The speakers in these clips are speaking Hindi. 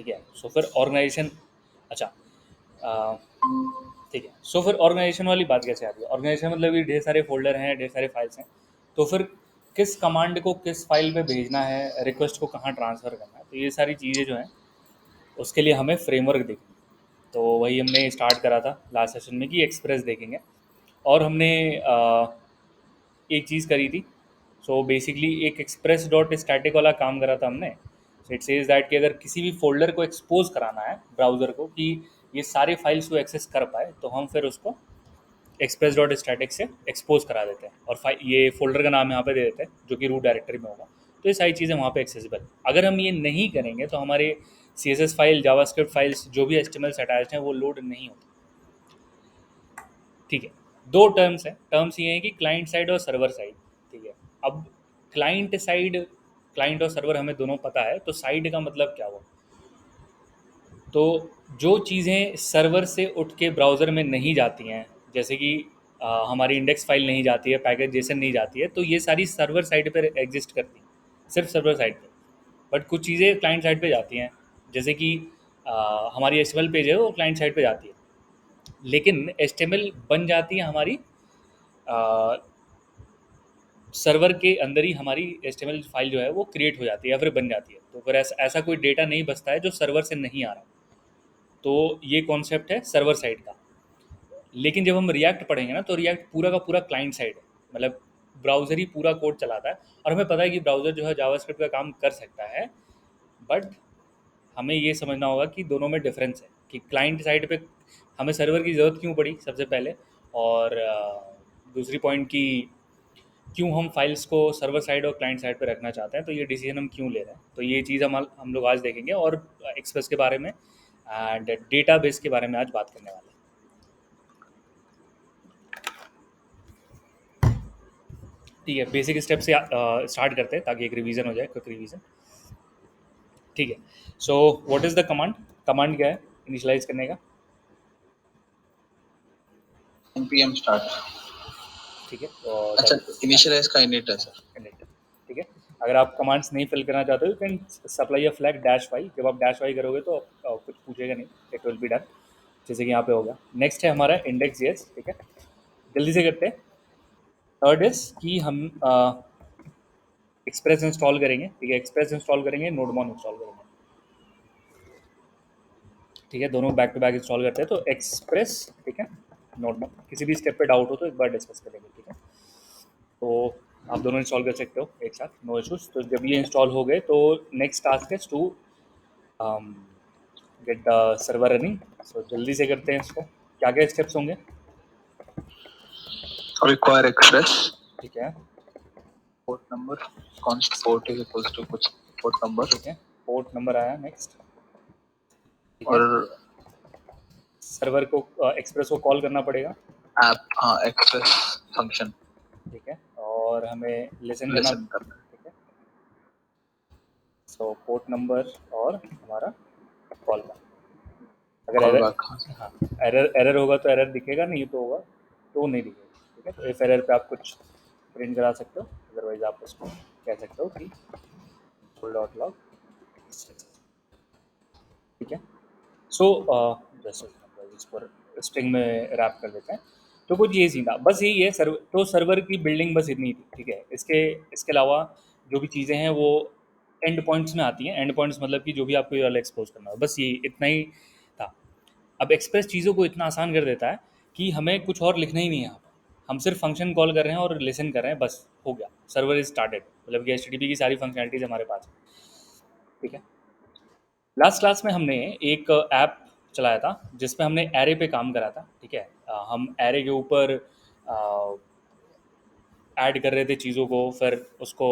ठीक है। सो फिर ऑर्गेनाइजेशन, अच्छा, अ, ठीक है। सो फिर ऑर्गेनाइजेशन वाली बात कैसे आती है? ऑर्गेनाइजेशन मतलब कि ढेर सारे फोल्डर हैं, ढेर सारे फाइल्स हैं, तो फिर किस कमांड को किस फाइल पे भेजना है, रिक्वेस्ट को कहाँ ट्रांसफ़र करना है, तो ये सारी चीज़ें जो हैं उसके लिए हमें फ्रेमवर्क देखना है। तो वही हमने स्टार्ट करा था लास्ट सेशन में कि एक्सप्रेस देखेंगे। और हमने एक चीज़ करी थी। सो बेसिकली एक एक्सप्रेस डॉट स्टैटिक वाला काम करा था हमने। सो इट सेज दैट कि अगर किसी भी फोल्डर को एक्सपोज कराना है ब्राउज़र को कि ये सारे फाइल्स को एक्सेस कर पाए, तो हम फिर उसको एक्सप्रेस डॉट स्टैटिक से एक्सपोज करा देते हैं और ये फोल्डर का नाम यहाँ पे दे देते हैं जो कि रूट डायरेक्टरी में होगा। तो ये सारी चीज़ें वहाँ पे एक्सेसिबल। अगर हम ये नहीं करेंगे तो हमारे CSS फाइल, जावास्क्रिप्ट फाइल्स, जो भी HTML से अटैच हैं वो लोड नहीं होते। ठीक है। दो टर्म्स हैं। टर्म्स ये हैं कि क्लाइंट साइड और सर्वर साइड। ठीक है। अब क्लाइंट साइड, क्लाइंट और सर्वर हमें दोनों पता है, तो साइड का मतलब क्या हुआ? तो जो चीज़ें सर्वर से उठ के ब्राउज़र में नहीं जाती हैं, जैसे कि हमारी इंडेक्स फाइल नहीं जाती है, पैकेज जेसन नहीं जाती है, तो ये सारी सर्वर साइड पर एग्जिस्ट करती हैं, सिर्फ सर्वर साइड पे। बट कुछ चीज़ें क्लाइंट साइड पे जाती हैं, जैसे कि हमारी HTML पेज है वो क्लाइंट साइड पे जाती है, लेकिन HTML बन जाती है हमारी सर्वर के अंदर ही। हमारी HTML फाइल जो है वो क्रिएट हो जाती है या फिर बन जाती है, तो फिर ऐसा कोई डेटा नहीं बचता है जो सर्वर से नहीं आ रहा। तो ये कॉन्सेप्ट है सर्वर साइड का। लेकिन जब हम रिएक्ट पढ़ेंगे ना, तो रिएक्ट पूरा का पूरा क्लाइंट साइड है, मतलब ब्राउज़र ही पूरा कोड चलाता है। और हमें पता है कि ब्राउज़र जो है जावास्क्रिप्ट का काम कर सकता है, बट हमें ये समझना होगा कि दोनों में डिफरेंस है कि क्लाइंट साइड पे हमें सर्वर की ज़रूरत क्यों पड़ी सबसे पहले, और दूसरी पॉइंट की क्यों हम फाइल्स को सर्वर साइड और क्लाइंट साइड पे रखना चाहते हैं, तो ये डिसीजन हम क्यों ले रहे हैं। तो ये चीज़ हम लोग आज देखेंगे, और एक्सप्रेस के बारे में एंड डेटाबेस के बारे में आज बात करने वाले हैं। ठीक है। बेसिक स्टेप से स्टार्ट करते हैं ताकि एक रिवीजन हो जाए, क्विक रिवीजन। ठीक है। So what is the command? Command क्या है इनिशियलाइज करने का? npm start। ठीक है। और अच्छा, इनिशियलाइज का इनिट है सर। ठीक है। अगर आप कमांड्स नहीं फिल करना चाहते हो, can supply a flag dash Y. जब आप डैश वाई करोगे तो कुछ पूछेगा नहीं, इट विल बी डन, जैसे कि यहाँ पे होगा। नेक्स्ट है हमारा इंडेक्स जेएस। ठीक है, जल्दी से करते हैं। थर्ड इज कि हम एक्सप्रेस इंस्टॉल करेंगे। ठीक है, एक्सप्रेस इंस्टॉल करेंगे, नोडमॉन इंस्टॉल करेंगे। ठीक है, दोनों बैक टू बैक इंस्टॉल करते हैं। तो एक्सप्रेस, ठीक है, नोडमॉन। किसी भी स्टेप पे डाउट हो तो एक बार डिस्कस करेंगे। ठीक है, तो आप दोनों इंस्टॉल कर सकते हो एक साथ, नो इशूज़। तो जब ये इंस्टॉल हो गए तो next task is to get the server running. So जल्दी से करते हैं इसको। क्या क्या स्टेप्स होंगे? रिक्वायर एक्सप्रेस, ठीक है, port number, const port is equals to कुछ पोर्ट नंबर, ठीक है, पोर्ट नंबर आया। नेक्स्ट, ठीक है, और सर्वर को एक्सप्रेस को कॉल करना पड़ेगा। ऐप, हाँ, एक्सप्रेस फंक्शन ठीक है, और हमें लिसन करना। लिसन करना है। ठीक है, सो पोर्ट नंबर और हमारा कॉल का। अगर कॉल एरर, बैक। हाँ, एरर एरर होगा तो एरर दिखेगा, नहीं तो होगा तो नहीं दिखेगा। ठीक है, तो इस एरर पे आप कुछ प्रिंट करा सकते हो, अदरवाइज आप उसको कह सकते हो कि फुल डॉट लॉग। ठीक है। सो जैसे इसको स्ट्रिंग में रैप कर देते हैं। तो कुछ ये सीन था, बस यही है। तो सर्वर की बिल्डिंग बस इतनी थी। ठीक है, इसके इसके अलावा जो भी चीज़ें हैं वो एंड पॉइंट्स में आती हैं। एंड पॉइंट्स मतलब कि जो भी आपको यूआरएल एक्सपोज करना हो, बस ये इतना ही था। अब एक्सप्रेस चीज़ों को इतना आसान कर देता है कि हमें कुछ और लिखना ही नहीं है यहाँ पर। हम सिर्फ फंक्शन कॉल कर रहे हैं और लिसन कर रहे हैं, बस हो गया, सर्वर इज स्टार्टेड। मतलब कि HTTP की सारी फंक्शनलिटीज़ हमारे पास है। ठीक है। लास्ट क्लास में हमने एक ऐप चलाया था जिसपे हमने एरे पे काम करा था। ठीक है, हम एरे के ऊपर ऐड कर रहे थे चीज़ों को, फिर उसको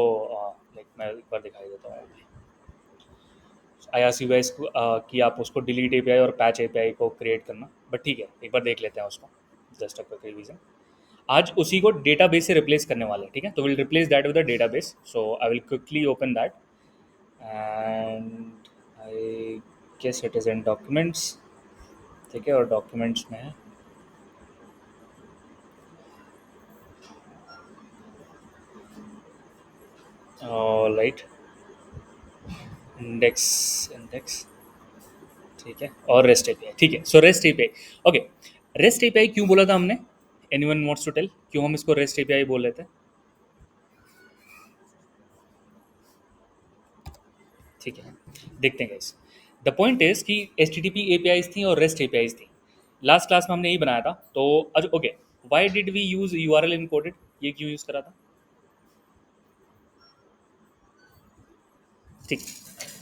लाइक मैं एक बार दिखाई देता हूँ। IRC वाइज कि आप उसको डिलीट API और पैच API को क्रिएट करना। बट ठीक है, एक बार देख लेते हैं उसको, जस्ट अ क्विक रिवीजन। आज उसी को डेटाबेस से रिप्लेस करने वाले हैं। ठीक है, तो will replace that with the database. So I will quickly open that and I guess it is in documents. ठीक है, और डॉक्यूमेंट्स में है राइट, इंडेक्स, इंडेक्स, ठीक है, और रेस्ट एपीआई, ठीक है। So rest API, okay. Rest API क्यों बोला था हमने? एनीवन वांट्स टू टेल क्यों हम इसको रेस्ट एपीआई बोल रहे थे? ठीक है, देखते हैं गाइस। द पॉइंट इज कि H T T P APIs थी और रेस्ट एपीआईज थी। लास्ट क्लास में हमने यही बनाया था। तो अच्छा, okay, why did we use U R L encoded? ये क्यों यूज करा था? ठीक।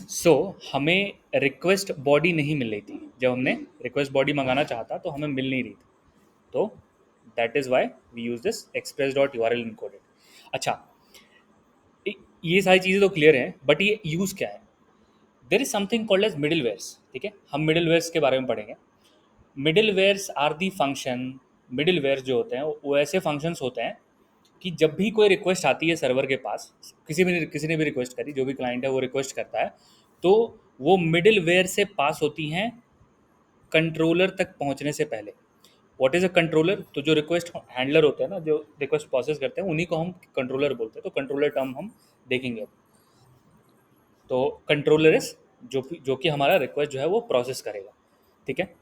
सो हमें रिक्वेस्ट बॉडी नहीं मिल रही थी। जब हमने रिक्वेस्ट बॉडी मंगाना चाहता तो हमें मिल नहीं रही थी। तो that is why we use this express dot U R L encoded. अच्छा, ये सारी चीज़ें तो क्लियर हैं, बट ये यूज़ क्या है? There is something called as middlewares. ठीक है, हम मिडिल वेयर्स के बारे में पढ़ेंगे। Middlewares are the function. Middlewares जो होते हैं वो ऐसे फंक्शंस होते हैं कि जब भी कोई रिक्वेस्ट आती है सर्वर के पास, किसी ने भी रिक्वेस्ट करी, जो भी क्लाइंट है वो रिक्वेस्ट करता है, तो वो मिडिल वेयर से पास होती हैं कंट्रोलर तक पहुंचने से पहले। What is a controller? तो जो रिक्वेस्ट हैंडलर होते हैं ना, जो रिक्वेस्ट प्रोसेस करते हैं, उन्हीं को हम कंट्रोलर बोलते हैं। तो कंट्रोलर टर्म हम देखेंगे अब। तो कंट्रोलर इज जो कि हमारा रिक्वेस्ट जो है वो प्रोसेस करेगा। ठीक है।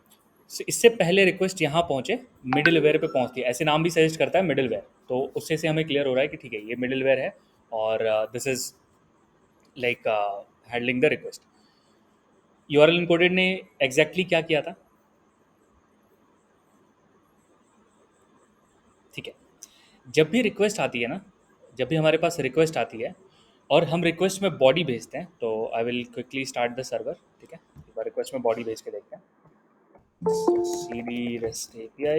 इससे पहले रिक्वेस्ट यहाँ पहुंचे, मिडिल वेयर पे पहुंचती है। ऐसे नाम भी सजेस्ट करता है मिडिल वेयर। तो उससे से हमें क्लियर हो रहा है कि ठीक है, ये मिडिल वेयर है और this is like handling the request. URL encoded ने एग्जैक्टली क्या किया था? ठीक है, जब भी रिक्वेस्ट आती है ना, जब भी हमारे पास रिक्वेस्ट आती है और हम रिक्वेस्ट में बॉडी भेजते हैं, तो आई will quickly start the server. ठीक है, एक बार रिक्वेस्ट में बॉडी भेज के देखते हैं। cd rest api,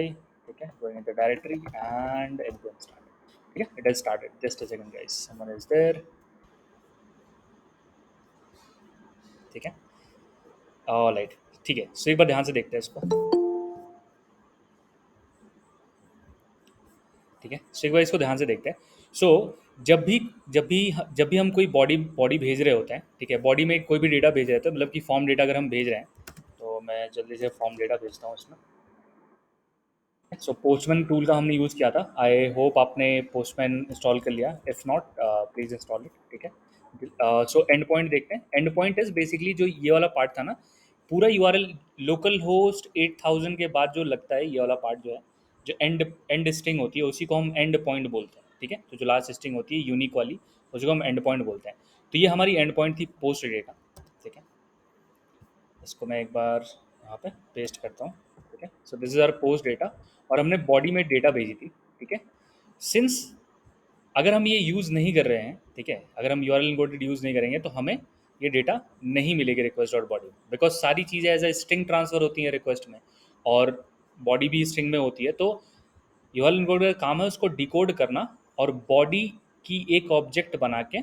ठीक है, going into directory and npm start। ठीक है, it has started। just a second guys, someone is there। ठीक है, ऑलराइट, ठीक है। सो एक बार ध्यान से देखते हैं इसको। ठीक है, सो एक बार इसको ध्यान से देखते हैं। सो जब भी हम कोई बॉडी बॉडी भेज रहे होते हैं, ठीक है, बॉडी में कोई भी डेटा भेज रहे होते हैं, मतलब कि फॉर्म डेटा अगर हम भेज रहे हैं, तो मैं जल्दी से फॉर्म डेटा भेजता हूँ इसमें। सो पोस्टमैन टूल का हमने यूज़ किया था। आई होप आपने पोस्टमैन इंस्टॉल कर लिया। If not, please install it. ठीक है। सो एंड पॉइंट देखते हैं। एंड पॉइंट इज बेसिकली जो ये वाला पार्ट था ना, पूरा यूआरएल लोकल होस्ट 8000 के बाद जो लगता है, ये वाला पार्ट जो है, जो एंड एंड स्ट्रिंग होती है, उसी को हम एंड पॉइंट बोलते हैं। ठीक है, तो जो लास्ट स्ट्रिंग होती है यूनिक वाली, उसी को हम एंड पॉइंट बोलते हैं। तो ये हमारी एंड पॉइंट थी पोस्ट डेटा। ठीक है, इसको मैं एक बार यहाँ पे पेस्ट करता हूँ। ठीक है, so this is our post data और हमने बॉडी में डेटा भेजी थी। ठीक है, सिंस अगर हम ये यूज़ नहीं कर रहे हैं, ठीक है, अगर हम यूआरएल इनकोडेड यूज़ नहीं करेंगे तो हमें ये डेटा नहीं मिलेगी रिक्वेस्ट डॉट बॉडी में, बिकॉज सारी चीज़ें एज ए स्ट्रिंग ट्रांसफर होती हैं रिक्वेस्ट में, और बॉडी भी स्ट्रिंग में होती है। तो यूआरएल इनकोडेड का काम है उसको डिकोड करना और बॉडी की एक ऑब्जेक्ट बना के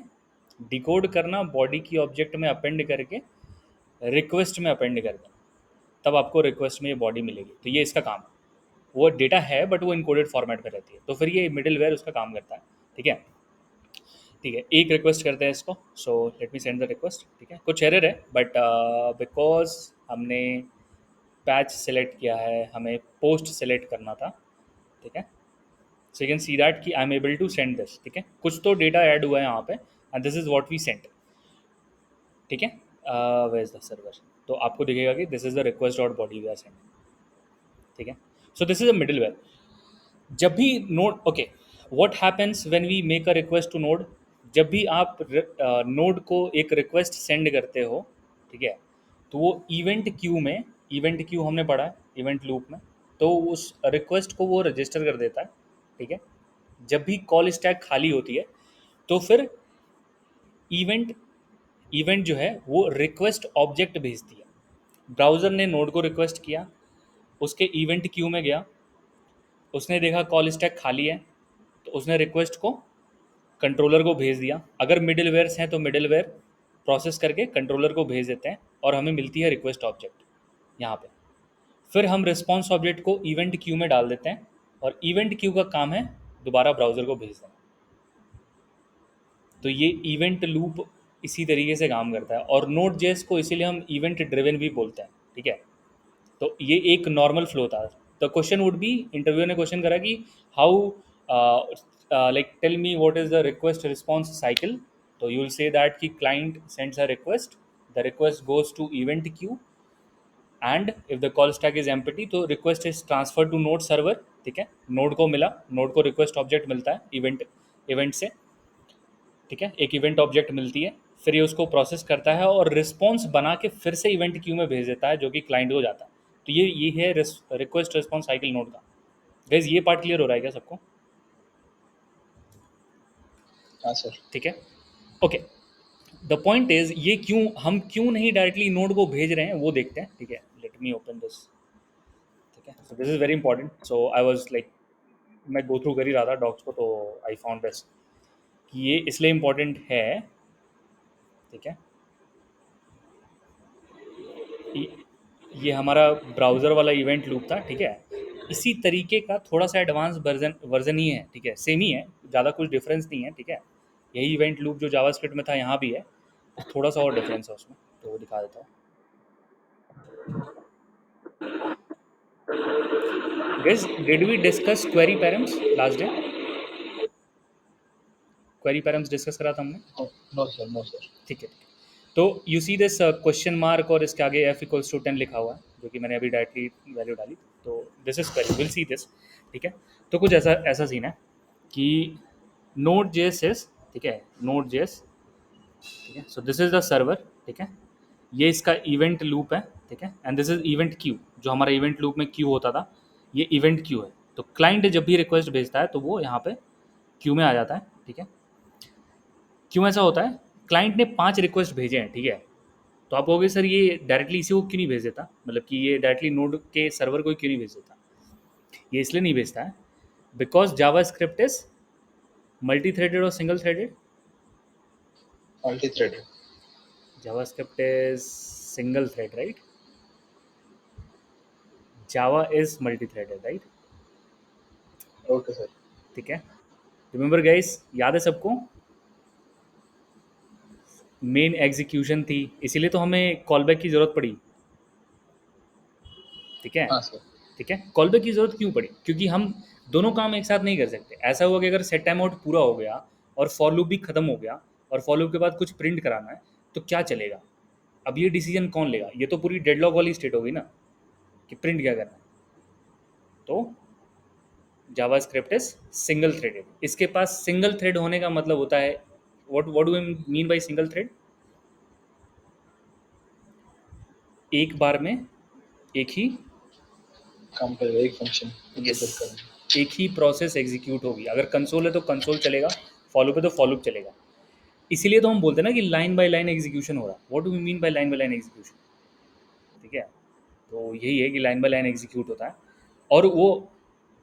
डिकोड करना, बॉडी की ऑब्जेक्ट में अपेंड करके रिक्वेस्ट में अपेंड कर देना, तब आपको रिक्वेस्ट में ये बॉडी मिलेगी। तो ये इसका काम है। वो डेटा है बट वो इनकोडेड फॉर्मेट में रहती है, तो फिर ये मिडिल वेयर उसका काम करता है। ठीक है, ठीक है, एक रिक्वेस्ट करते हैं इसको। So let me send the request. ठीक है, कुछ एरर है बट बिकॉज हमने पैच सेलेक्ट किया है, हमें पोस्ट सेलेक्ट करना था। ठीक है, so you can see that कि I am able to send this. ठीक है, कुछ तो डेटा ऐड हुआ है यहाँ पे and this is what we sent. ठीक है, वेयर इज द सर्वर? तो आपको दिखेगा कि this is the request dot body we are send. ठीक है, so this is a middleware. जब भी Node, okay, what happens when we make a request to Node? जब भी आप नोड को एक रिक्वेस्ट सेंड करते हो, ठीक है, तो वो इवेंट क्यू में, इवेंट क्यू हमने पढ़ा है इवेंट लूप में, तो उस रिक्वेस्ट को वो रजिस्टर कर देता है। ठीक है, जब भी कॉल स्टैक खाली होती है तो फिर इवेंट इवेंट जो है वो रिक्वेस्ट ऑब्जेक्ट भेजती है। ब्राउज़र ने नोड को रिक्वेस्ट किया, उसके इवेंट क्यू में गया, उसने देखा कॉल स्टैक खाली है, तो उसने रिक्वेस्ट को कंट्रोलर को भेज दिया। अगर मिडिल वेयर्स हैं तो मिडिल वेयर प्रोसेस करके कंट्रोलर को भेज देते हैं और हमें मिलती है रिक्वेस्ट ऑब्जेक्ट यहाँ पे। फिर हम रिस्पॉन्स ऑब्जेक्ट को इवेंट क्यू में डाल देते हैं और इवेंट क्यू का काम है दोबारा ब्राउज़र को भेज देना। तो ये इवेंट लूप इसी तरीके से काम करता है और नोड जेएस को इसीलिए हम इवेंट ड्रिवन भी बोलते हैं। ठीक है, तो ये एक नॉर्मल फ्लो था। The question would be, interview ने क्वेश्चन करा कि how, like tell me what is the request response cycle. तो यू विल से दैट कि client sends a request, the request goes to event queue, and if the call stack is empty तो request is transfer to node server, ठीक है। नोड को मिला, नोड को रिक्वेस्ट ऑब्जेक्ट मिलता है इवेंट इवेंट से, ठीक है, एक इवेंट ऑब्जेक्ट मिलती है, फिर ये उसको प्रोसेस करता है और रिस्पॉन्स बना के फिर से इवेंट क्यू में भेज देता है जो कि क्लाइंट को जाता है। तो ये है रिक्वेस्ट रिस्पॉन्स साइकिल नोड का। गाइस ये पार्ट क्लियर हो रहा है क्या सबको? हाँ सर। ठीक है, ओके। द पॉइंट इज ये हम क्यों नहीं डायरेक्टली नोड को भेज रहे हैं वो देखते हैं, ठीक है। लेट मी ओपन दिस, ठीक है। So this is very important. So I was like, मैं गो थ्रू कर ही रहा था डॉक्स को, तो आई फाउंड दिस कि ये इसलिए इंपॉर्टेंट है, ठीक है। ये ये हमारा ब्राउज़र वाला इवेंट लूप था, ठीक है। इसी तरीके का थोड़ा सा एडवांस वर्जन वर्जन ही है, ठीक है। सेम ही है, ज़्यादा कुछ डिफरेंस नहीं है, ठीक है। यही इवेंट लूप जो जावास्क्रिप्ट में था यहाँ भी है, तो थोड़ा सा और डिफरेंस है उसमें, तो वो दिखा देता हूँ। Guys, did we discuss query params last day? Query params discuss करा था हमने, नो सर, नो सर। ठीक है। तो you see this question mark और इसके आगे एफ इक्वल्स टू 10 लिखा हुआ है, जो कि मैंने अभी डायरेक्टली वैल्यू डाली। तो this is query, will see this, ठीक है। तो कुछ ऐसा ऐसा सीन है कि नोड जेएस, ठीक है, नोड जेएस, ठीक है। So this is the server, ठीक है। ये इसका इवेंट लूप है, ठीक है। And this is event Q, जो हमारा इवेंट लूप में क्यू होता था, ये इवेंट क्यू है। तो क्लाइंट जब भी रिक्वेस्ट भेजता है तो वो यहाँ पे क्यू में आ जाता है, ठीक है। क्यों ऐसा होता है? क्लाइंट ने 5 रिक्वेस्ट भेजे हैं, ठीक है। तो आप कहोगे सर ये डायरेक्टली इसी को क्यों नहीं भेज देता, मतलब कि ये डायरेक्टली नोड के सर्वर को क्यों नहीं भेज देता? ये इसलिए नहीं भेजता है because JavaScript is multi threaded और single threaded. Multi threaded. JavaScript is single thread, right? Java is multi threaded, right? Okay sir. ठीक है, रिमेंबर गाइस, याद है सबको? मेन एग्जीक्यूशन थी, इसीलिए तो हमें कॉलबैक की जरूरत पड़ी, ठीक है। हाँ सर। ठीक है, कॉलबैक की जरूरत क्यों पड़ी? क्योंकि हम दोनों काम एक साथ नहीं कर सकते। ऐसा हुआ कि अगर सेट टाइम आउट पूरा हो गया और फॉर लूप भी खत्म हो गया और फॉर लूप के बाद कुछ प्रिंट कराना है, तो क्या चलेगा? अब ये डिसीजन कौन लेगा? ये तो पूरी डेडलॉक वाली स्टेट होगी ना, कि प्रिंट क्या करना है। तो JavaScript is single threaded. इसके पास सिंगल थ्रेड होने का मतलब होता है, what do we mean by single thread? एक बार में एक ही, काम करेगा एक फंक्शन यस, एग्जीक्यूट करेगा। एक ही प्रोसेस एग्जीक्यूट होगी। अगर कंसोल है तो कंसोल चलेगा, फॉलो पे तो फॉलो चलेगा। इसीलिए तो हम बोलते हैं ना कि लाइन बाय लाइन एग्जीक्यूशन हो रहा है। What do we mean by line by line execution? ठीक है, तो यही है कि लाइन बाय लाइन एग्जीक्यूट होता है और वो,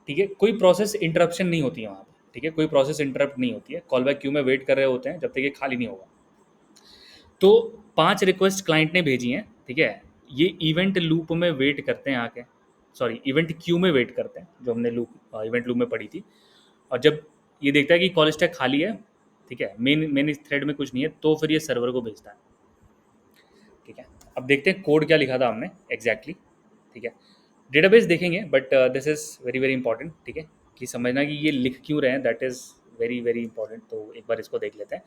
ठीक है, कोई प्रोसेस इंटरप्शन नहीं होती है वहाँ पे, ठीक है। कोई प्रोसेस इंटरप्ट नहीं होती है, कॉल बैक क्यू में वेट कर रहे होते हैं जब तक ये खाली नहीं होगा। तो 5 रिक्वेस्ट क्लाइंट ने भेजी हैं, ठीक है। ये इवेंट लूप में वेट करते हैं आके, सॉरी इवेंट क्यू में वेट करते हैं, जो हमने लूप इवेंट लूप में पढ़ी थी। और जब ये देखता है कि कॉल स्टैक खाली है, ठीक है, मेन मेन थ्रेड में कुछ नहीं है, तो फिर ये सर्वर को भेजता है, ठीक है। अब देखते हैं कोड क्या लिखा था हमने एग्जैक्टली, ठीक है। डेटाबेस देखेंगे but this is very very important, ठीक है, कि समझना कि ये लिख क्यों रहे हैं, that is very very important. तो एक बार इसको देख लेते हैं।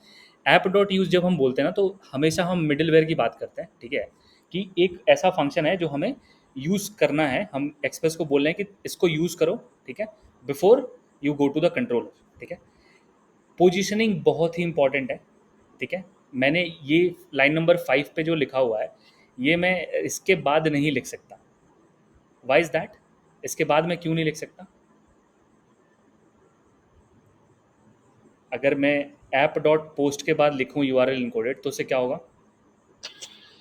ऐप डॉट यूज़ जब हम बोलते हैं ना, तो हमेशा हम मिडिलवेयर की बात करते हैं, ठीक है, कि एक ऐसा फंक्शन है जो हमें यूज़ करना है। हम एक्सप्रेस को बोल रहे हैं कि इसको यूज़ करो, ठीक है, before you go to the controller, ठीक है। पोजीशनिंग बहुत ही इंपॉर्टेंट है, ठीक है। मैंने ये लाइन नंबर 5 पे जो लिखा हुआ है, ये मैं इसके बाद नहीं लिख सकता। Why is that? इसके बाद मैं क्यों नहीं लिख सकता? अगर मैं ऐप डॉट पोस्ट के बाद लिखूं यू आर एल इनकोडेड, तो उससे क्या होगा?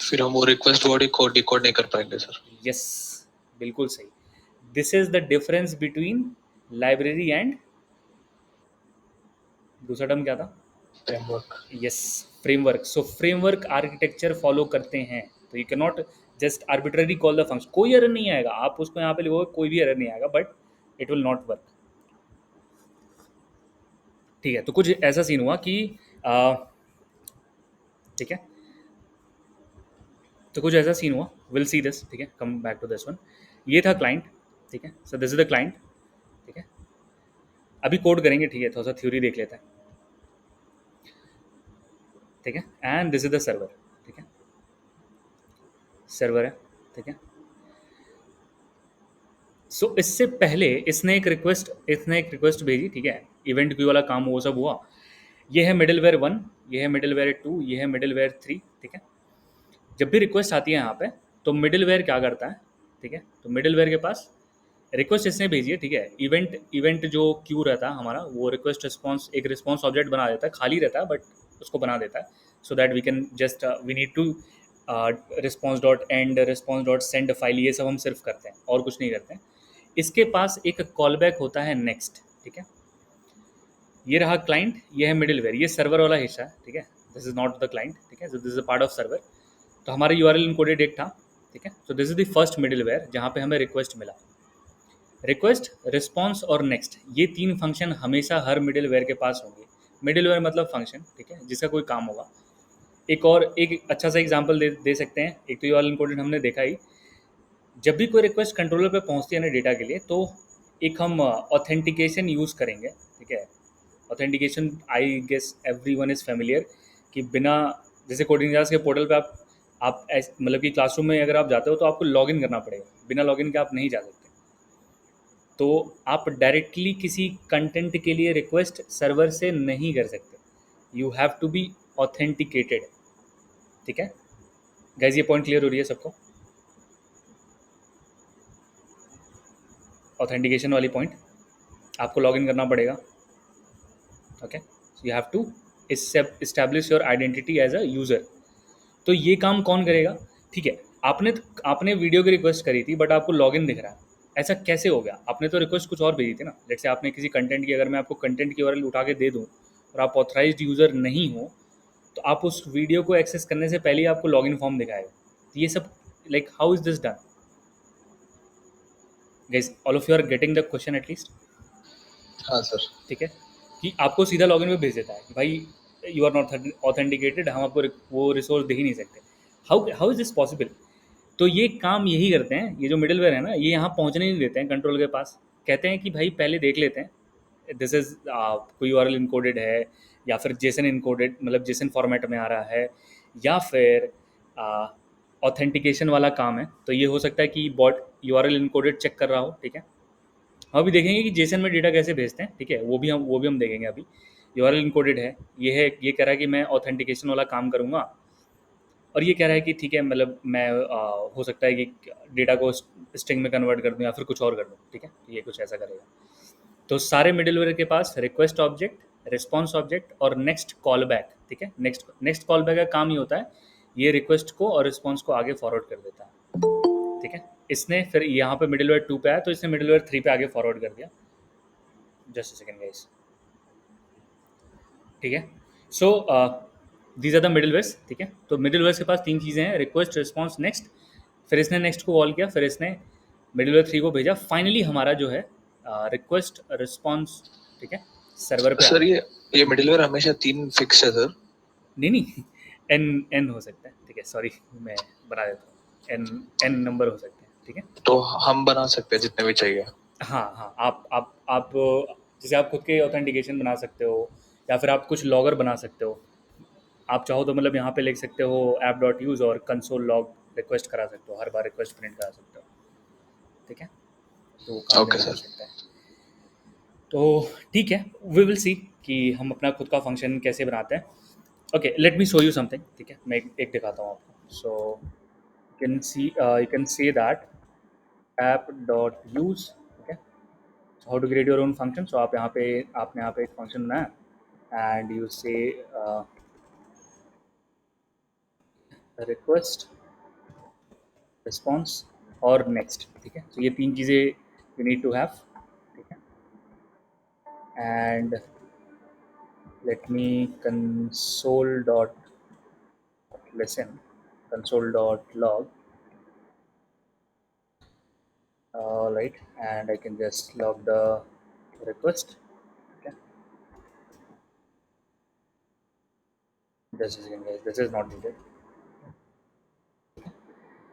फिर हम वो रिक्वेस्ट वर्ड को डिकोड नहीं कर पाएंगे सर। यस, बिल्कुल सही। This is the difference between library and दूसरा टर्म क्या था? Framework. Yes, framework. So framework architecture follow करते हैं, तो you can not just arbitrary call the function. कोई एरर नहीं आएगा, आप उसको यहाँ पे लिखोगे कोई भी एरर नहीं आएगा, but it will not work, ठीक है। तो कुछ ऐसा सीन हुआ कि ठीक है, तो कुछ ऐसा सीन हुआ, विल सी दिस, ठीक है, come back to this one. ये था क्लाइंट, ठीक है। So this is the client, ठीक है। अभी कोड करेंगे, ठीक है, थोड़ा सा थ्योरी देख लेते हैं, ठीक है। And this is the server, ठीक है, सर्वर है, ठीक है। सो इससे पहले इसने एक रिक्वेस्ट भेजी, ठीक है, इवेंट क्यू वाला काम वो सब हुआ। ये है मिडिलवेयर 1, ये है मिडिलवेयर 2, ये है मिडिलवेयर 3, ठीक है। जब भी रिक्वेस्ट आती है यहाँ पे, तो मिडिलवेयर क्या करता है, ठीक है, तो मिडिलवेयर के पास रिक्वेस्ट इसने भेजी है, ठीक है, इवेंट इवेंट जो क्यू रहता है हमारा, वो रिक्वेस्ट रिस्पॉन्स एक रिस्पॉन्स ऑब्जेक्ट बना देता है, खाली रहता है बट उसको बना देता है, so that we can just we need to response dot end, response dot send file, ये सब हम सिर्फ करते हैं और कुछ नहीं करते हैं। इसके पास एक कॉल बैक होता है नेक्स्ट, ठीक है। ये रहा क्लाइंट, ये है मिडिलवेयर, ये सर्वर वाला हिस्सा है, ठीक है, this is not the client, ठीक है, so this is a part of server. तो हमारा यूआरएल इनकोडेड एक था, ठीक है, so this is the first middleware जहाँ पे हमें रिक्वेस्ट मिला। रिक्वेस्ट, रिस्पॉन्स और नेक्स्ट, ये तीन फंक्शन हमेशा हर मिडिलवेयर के पास होंगे। मिडिलवेयर मतलब फंक्शन, ठीक है, जिसका कोई काम होगा। एक अच्छा सा एग्जांपल दे सकते हैं। एक तो यूआरएल इनकोडेड हमने देखा ही, जब भी कोई रिक्वेस्ट कंट्रोलर पे पहुंचती है ना डेटा के लिए, तो एक हम ऑथेंटिकेशन यूज़ करेंगे, ठीक है। Authentication, I guess everyone is familiar, कि बिना, जैसे कोडिंग के पोर्टल पे आप मतलब कि क्लासरूम में अगर आप जाते हो तो आपको लॉगिन करना पड़ेगा, बिना लॉगिन के आप नहीं जा सकते। तो आप डायरेक्टली किसी कंटेंट के लिए रिक्वेस्ट सर्वर से नहीं कर सकते, you have to be authenticated, ठीक है। गाइज ये पॉइंट क्लियर हो रही है सबको? ऑथेंटिकेशन वाली पॉइंट, आपको लॉगिन करना पड़ेगा, okay, you have to establish your identity as a user. तो ये काम कौन करेगा, ठीक है। आपने वीडियो की रिक्वेस्ट करी थी बट आपको लॉगिन दिख रहा है, ऐसा कैसे हो गया? आपने तो रिक्वेस्ट कुछ और भेजी थी ना। जैसे आपने किसी कंटेंट की, अगर मैं आपको कंटेंट की URL उठा के दे दूँ और आप ऑथराइज्ड यूज़र नहीं हो, तो आप उस वीडियो को एक्सेस करने से पहले ही आपको लॉगिन फॉर्म दिखाएगा। तो ये सब, like how is this done guys? All of you are getting the question at least? हाँ सर। ठीक है, कि आपको सीधा लॉगिन पे भेज देता है कि भाई यू आर नॉट ऑथेंटिकेटेड, हम आपको वो रिसोर्स दे ही नहीं सकते। How is this possible? तो ये काम यही करते हैं, ये जो मिडिलवेयर है ना, ये यहाँ पहुँचने नहीं देते हैं कंट्रोल के पास। कहते हैं कि भाई पहले देख लेते हैं, दिस इज कोई URL इनकोडेड है, या फिर जेसन इनकोडेड, मतलब जेसन फॉर्मेट में आ रहा है, या फिर ऑथेंटिकेशन वाला काम है। तो ये हो सकता है कि बॉट URL इनकोडेड चेक कर रहा हो, ठीक है। हम अभी देखेंगे कि जेसन में डेटा कैसे भेजते हैं, ठीक है, वो भी हम देखेंगे अभी। URL इनकोडेड है, ये कह रहा है कि मैं ऑथेंटिकेशन वाला काम करूँगा, और ये कह रहा है कि ठीक है, मतलब मैं हो सकता है कि डेटा को स्ट्रिंग में कन्वर्ट कर दूँ या फिर कुछ और कर दूँ, ठीक है, तो ये कुछ ऐसा करेगा। तो सारे मिडिलवेयर के पास रिक्वेस्ट ऑब्जेक्ट, रिस्पॉन्स ऑब्जेक्ट और नेक्स्ट कॉल बैक, ठीक है। नेक्स्ट कॉल बैक का काम ही होता है, ये रिक्वेस्ट को और रिस्पॉन्स को आगे फॉरवर्ड कर देता है, ठीक है। इसने फिर यहाँ पे मिडिलवेयर 2 पे आया, तो इसने मिडिलवेयर 3 पे आगे फॉरवर्ड कर दिया। जस्ट सेकेंड गाइस, ठीक है। सो दीज आर द मिडिलवेयर्स, ठीक है। तो मिडिलवेयर्स के पास तीन चीज़ें हैं, रिक्वेस्ट, रिस्पॉन्स, नेक्स्ट। फिर इसने नेक्स्ट को कॉल किया, फिर इसने मिडिलवेयर 3 को भेजा। फाइनली हमारा जो है रिक्वेस्ट रिस्पॉन्स, ठीक है, सर्वर पे आ सर गया। ये मिडिलवेयर हमेशा 3 फिक्स है सर? नहीं, एन हो सकता है, ठीक है, सॉरी, मैं बना देता हूँ, एन नंबर हो सकते हैं, ठीक है। तो हम बना सकते हैं जितने भी चाहिए? हाँ हाँ, आप जैसे आप खुद के ऑथेंटिकेशन बना सकते हो, या फिर आप कुछ लॉगर बना सकते हो। आप चाहो तो मतलब यहाँ पे लिख सकते हो app.use और कंसोल लॉग रिक्वेस्ट करा सकते हो, हर बार रिक्वेस्ट प्रिंट करा सकते हो, ठीक है। तो वो काम ओके जैसे कर सर। सकता है। तो ठीक है, वी विल सी कि हम अपना खुद का फंक्शन कैसे बनाते हैं। Okay, let me show you something, ठीक है, मैं एक दिखाता हूँ आपको। So you can see that app.use, ठीक है। How to create your own function. सो आपने यहाँ पे एक फंक्शन बनाया, and you say request, response और नेक्स्ट, ठीक है। तो ये तीन चीज़ें यू नीड टू हैव, ठीक है। And let me console dot listen, console dot log, right, and I can just log the request, okay. Just a second guys, this is not needed.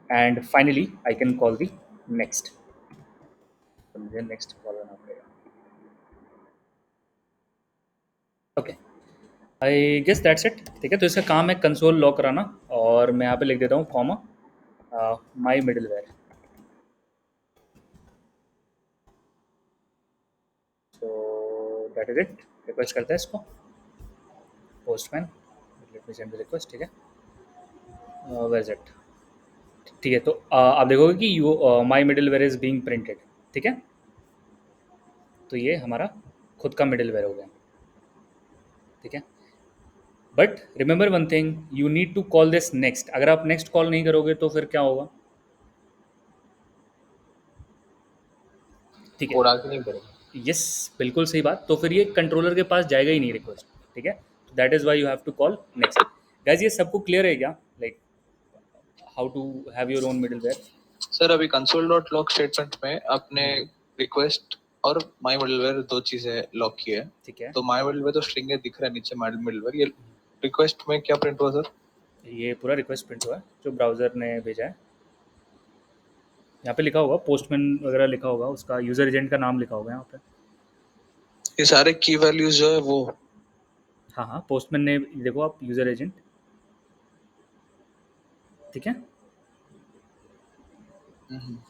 And finally I can call the next, तो मुझे next कॉल करना पड़ेगा, okay. I guess that's it, ठीक है। तो इसका काम है कंसोल लॉग कराना, और मैं यहाँ पे लिख देता हूँ कॉमा माई मिडिलवेयर, क्रेडिट रिक्वेस्ट करता है इसको, postman, late me send the request, ठीक है, वेयर इज इट, ठीक है। तो आप देखोगे कि you my middleware is being printed, ठीक है। तो ये हमारा खुद का मिडिल वेयर हो गया, ठीक है। But remember one thing, you need to call this next. अगर आप नेक्स्ट कॉल नहीं करोगे तो फिर क्या होगा, ठीक है। कोड आगे नहीं बढ़ेगा। यस, बिल्कुल सही बात। तो फिर ये कंट्रोलर के पास जाएगा ही नहीं रिक्वेस्ट, ठीक है। That is why you have to call next. Guys ये सबको क्लियर है क्या, like how to have your own middleware? Sir अभी कंसोल डॉट लॉग स्टेटमेंट में आपने रिक्वेस्ट और माई मिडलवेयर दो चीजें लॉक की है, ठीक है, तो माई मिडलवेयर तो स्ट्रिंग दिख रहा है नीचे, माई मिडलवेयर ये रिक्वेस्ट में क्या प्रिंट हुआ सर? ये पूरा रिक्वेस्ट प्रिंट हुआ है जो ब्राउज़र ने भेजा है। यहाँ पे लिखा होगा पोस्टमैन वगैरह लिखा होगा, उसका यूज़र एजेंट का नाम लिखा होगा यहाँ पे। ये सारे की वैल्यूज जो है वो हाँ हाँ, पोस्टमैन ने, देखो आप यूज़र एजेंट, ठीक है।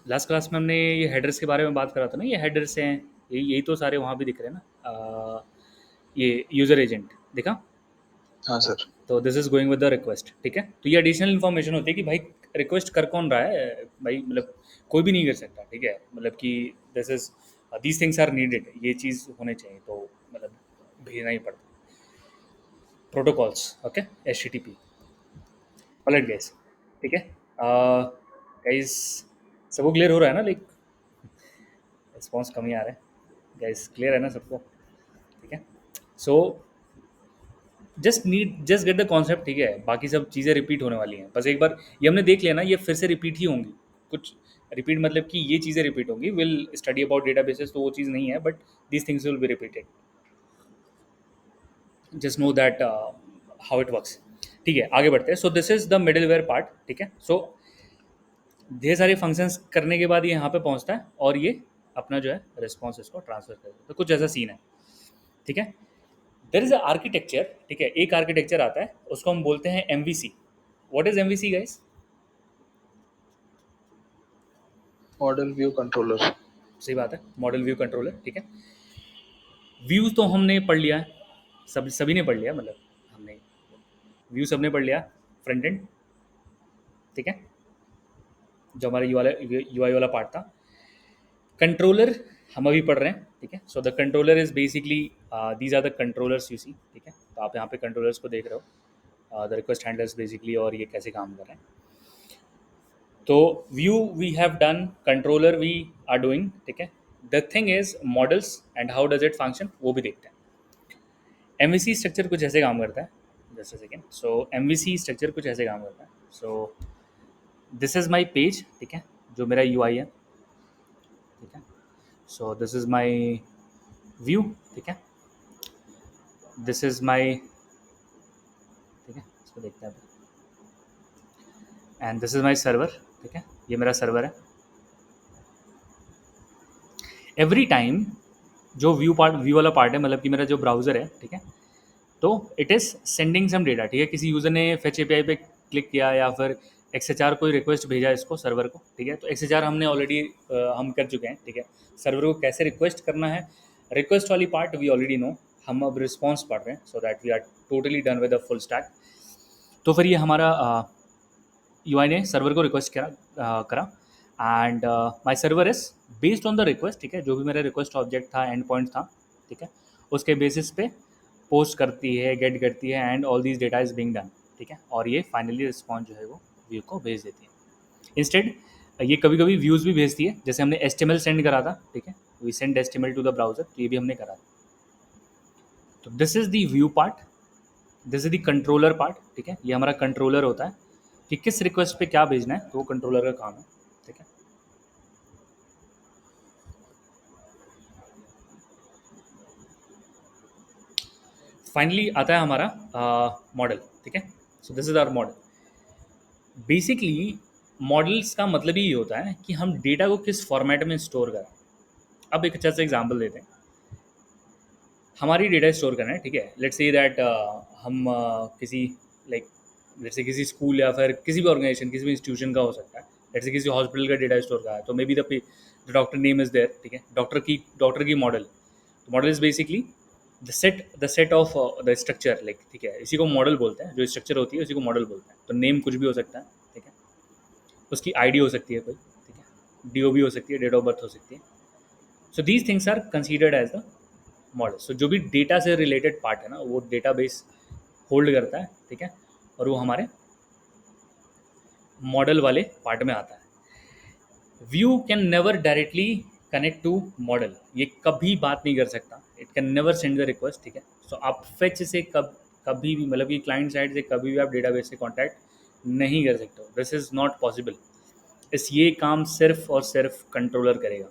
लास्ट क्लास में हमने ये हेडर्स के बारे में बात करा था ना, ये हेडर्स हैं, यही तो सारे वहाँ भी दिख रहे हैं ना। ये यूज़र एजेंट दिखा, हाँ सर। तो this is going with the request, ठीक है। तो ये एडिशनल इन्फॉर्मेशन होती है कि भाई रिक्वेस्ट कर कौन रहा है, भाई मतलब कोई भी नहीं कर सकता, ठीक है। मतलब कि this is these things are needed, ये चीज़ होने चाहिए, तो मतलब भेजना ही पड़ता। Protocols, okay, HTTP, alright guys, ठीक है। गाइस सबको क्लियर हो रहा है ना, लाइक रिस्पॉन्स कम ही आ रहा है, गाइस क्लियर है ना सबको, ठीक है। So just get the concept, ठीक है। बाकी सब चीज़ें रिपीट होने वाली हैं, बस एक बार ये हमने देख लिया ना, ये फिर से रिपीट ही होंगी। कुछ रिपीट मतलब कि ये चीज़ें रिपीट होंगी, विल स्टडी अबाउट डेटाबेसेस, तो वो चीज़ नहीं है, but these things will be repeated, just know that how it works, ठीक है। आगे बढ़ते हैं। So this is the middleware part, ठीक है। सो ढेर सारे फंक्शंस करने के बाद ये यहाँ पे पहुँचता है और ये अपना जो है रिस्पॉन्स इसको ट्रांसफर कर देता है, तो कुछ ऐसा सीन है, ठीक है। देर इज अ आर्किटेक्चर, ठीक है, एक आर्किटेक्चर आता है, उसको हम बोलते हैं MVC। What is MVC guys? Model view controller. सही बात है, मॉडल व्यू कंट्रोलर, ठीक है। व्यू तो हमने पढ़ लिया है, सभी ने पढ़ लिया, मतलब हमने व्यू सबने पढ़ लिया, फ्रंट एंड, ठीक है, जो हमारा UI वाला पार्ट था। कंट्रोलर हम अभी पढ़ रहे हैं, ठीक है। So the controller is basically these are the controllers you see, ठीक है। तो आप यहाँ पे कंट्रोलर्स को देख रहे हो, द रिक्वेस्ट हैंडलर्स बेसिकली, और ये कैसे काम कर रहे हैं। तो view we have done, controller we are doing, ठीक है। The thing is models and how does it function, वो भी देखते हैं। MVC स्ट्रक्चर कुछ ऐसे काम करता है, just a second. So MVC structure कुछ ऐसे काम करता है। So this is my page, ठीक है, जो मेरा UI है, ठीक है। So this is my view, ठीक है, दिस इज माई, ठीक है, इसको देखते हैं अभी, and this is my server, ठीक है, ये मेरा सर्वर है। एवरी टाइम जो व्यू वाला पार्ट है, मतलब कि मेरा जो ब्राउज़र है, ठीक है, तो it is sending some data, ठीक है। किसी यूज़र ने फेच API पे क्लिक किया या फिर XHR कोई रिक्वेस्ट भेजा इसको सर्वर को, ठीक है। तो XHR हमने ऑलरेडी हम कर चुके हैं, ठीक है। सर्वर को कैसे रिक्वेस्ट करना है, रिक्वेस्ट वाली पार्ट वी ऑलरेडी नो, हम अब रिस्पॉन्स पढ़ रहे हैं, so that we are totally done with the full stack. तो फिर ये हमारा UI ने सर्वर को रिक्वेस्ट करा and my server is based on the request, ठीक है। जो भी मेरा रिक्वेस्ट ऑब्जेक्ट था, एंड पॉइंट था, ठीक है, उसके बेसिस पे पोस्ट करती है, गेट करती है, and all these data is being done, ठीक है। और ये फाइनली रिस्पॉन्स जो है वो व्यू को भेज देती है। इंस्टेड ये कभी कभी व्यूज़ भी भेजती है, जैसे हमने HTML सेंड करा था, ठीक है, we send HTML to the browser, तो ये भी हमने करा था। तो this is the view part, this is the controller part, ठीक है। ये हमारा कंट्रोलर होता है कि किस रिक्वेस्ट पे क्या भेजना है, तो वो कंट्रोलर का काम है, ठीक है। फाइनली आता है हमारा मॉडल, ठीक है। So this is our model. Basically models का मतलब ही ये होता है कि हम डेटा को किस फॉर्मेट में स्टोर करें। अब एक अच्छा सा एग्जांपल देते हैं, हमारी डेटा स्टोर करना है, ठीक है। लेट्स से दैट हम किसी लाइक लेट्स से किसी स्कूल या फिर किसी भी ऑर्गेनाइजेशन, किसी भी इंस्टीट्यूशन का हो सकता है। लेट्स से किसी हॉस्पिटल का डेटा स्टोर का है, तो maybe the doctor name is there, ठीक है, डॉक्टर की मॉडल। तो model is basically the set of the structure, like, ठीक है, इसी को मॉडल बोलते हैं, जो स्ट्रक्चर होती है उसी को मॉडल बोलते हैं। तो नेम कुछ भी हो सकता है, ठीक है, उसकी आईडी हो सकती है कोई, ठीक है, डीओबी हो सकती है, डेट ऑफ बर्थ हो सकती है। So these things are considered as the model. So जो भी डेटा से रिलेटेड पार्ट है ना, वो डेटाबेस होल्ड करता है, ठीक है, और वो हमारे मॉडल वाले पार्ट में आता है। View can never directly connect to model, ये कभी बात नहीं कर सकता, it can never send the request, ठीक है। सो आप फेच से कभी भी, मतलब कि क्लाइंट साइड से कभी भी आप डेटाबेस से कॉन्टैक्ट नहीं कर सकते हो, दिस इज़ नॉट पॉसिबल। ये काम सिर्फ और सिर्फ कंट्रोलर करेगा,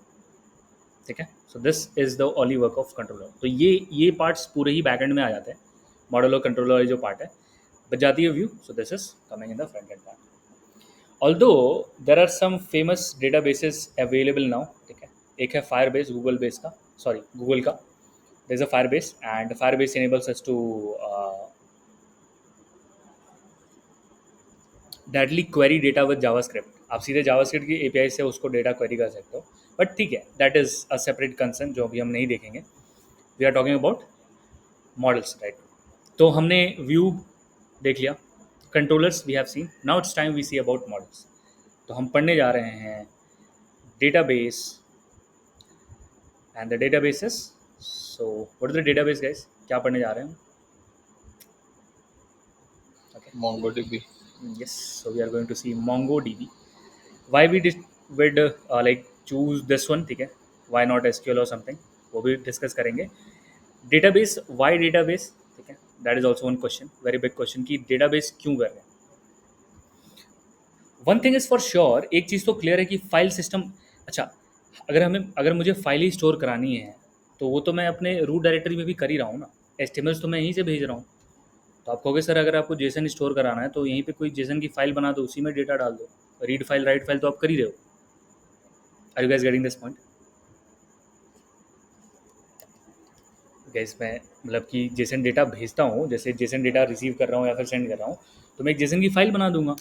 ठीक है। So this is the only work of controller. तो ये पार्ट्स पूरे ही बैकएंड में आ जाते हैं, मॉडल और कंट्रोलर वाली जो पार्ट है बच जाती है view. So this is coming in the front end part. Although there are some famous databases available now, ठीक है, एक है Firebase, गूगल बेस का, सॉरी गूगल का, there is a Firebase and Firebase enables us to directly query data with JavaScript। आप सीधे JavaScript की API से उसको डेटा क्वेरी कर सकते हो, बट ठीक है, that is a separate concern जो अभी हम नहीं देखेंगे। We are talking about models, right. तो हमने व्यू देख लिया, controllers we have seen, now it's time we see about models. तो हम पढ़ने जा रहे हैं database and the databases. So what is the database, guys? क्या पढ़ने जा रहे हैं? Okay. MongoDB. Yes. So we are going to see MongoDB. Why we would like choose this one, ठीक है? Why not SQL or something? वो भी डिस्कस करेंगे। डेटाबेस, वाई डेटाबेस, ठीक है, that is also one question, very big question, कि डेटाबेस क्यों कर रहे हैं। One thing is for sure, एक चीज़ तो क्लियर है कि फाइल सिस्टम, अच्छा, अगर मुझे फाइल ही स्टोर करानी है तो वो तो मैं अपने रूट डायरेक्टरी में भी कर ही रहा हूँ ना, एस्टिमेट्स तो मैं यहीं से भेज रहा हूँ। तो आप कहोगे सर अगर आपको जेसन स्टोर कराना है तो यहीं पे कोई जेसन की फाइल बना दो, उसी में डेटा डाल दो, रीड फाइल राइट फाइल तो आप कर ही रहे हो। Are you guys getting this point? Guys मैं, मतलब कि जेसन डेटा भेजता हूँ, जैसे जेसन डेटा रिसीव कर रहा हूँ या फिर सेंड कर रहा हूँ, तो मैं एक जेसन की फाइल बना दूंगा।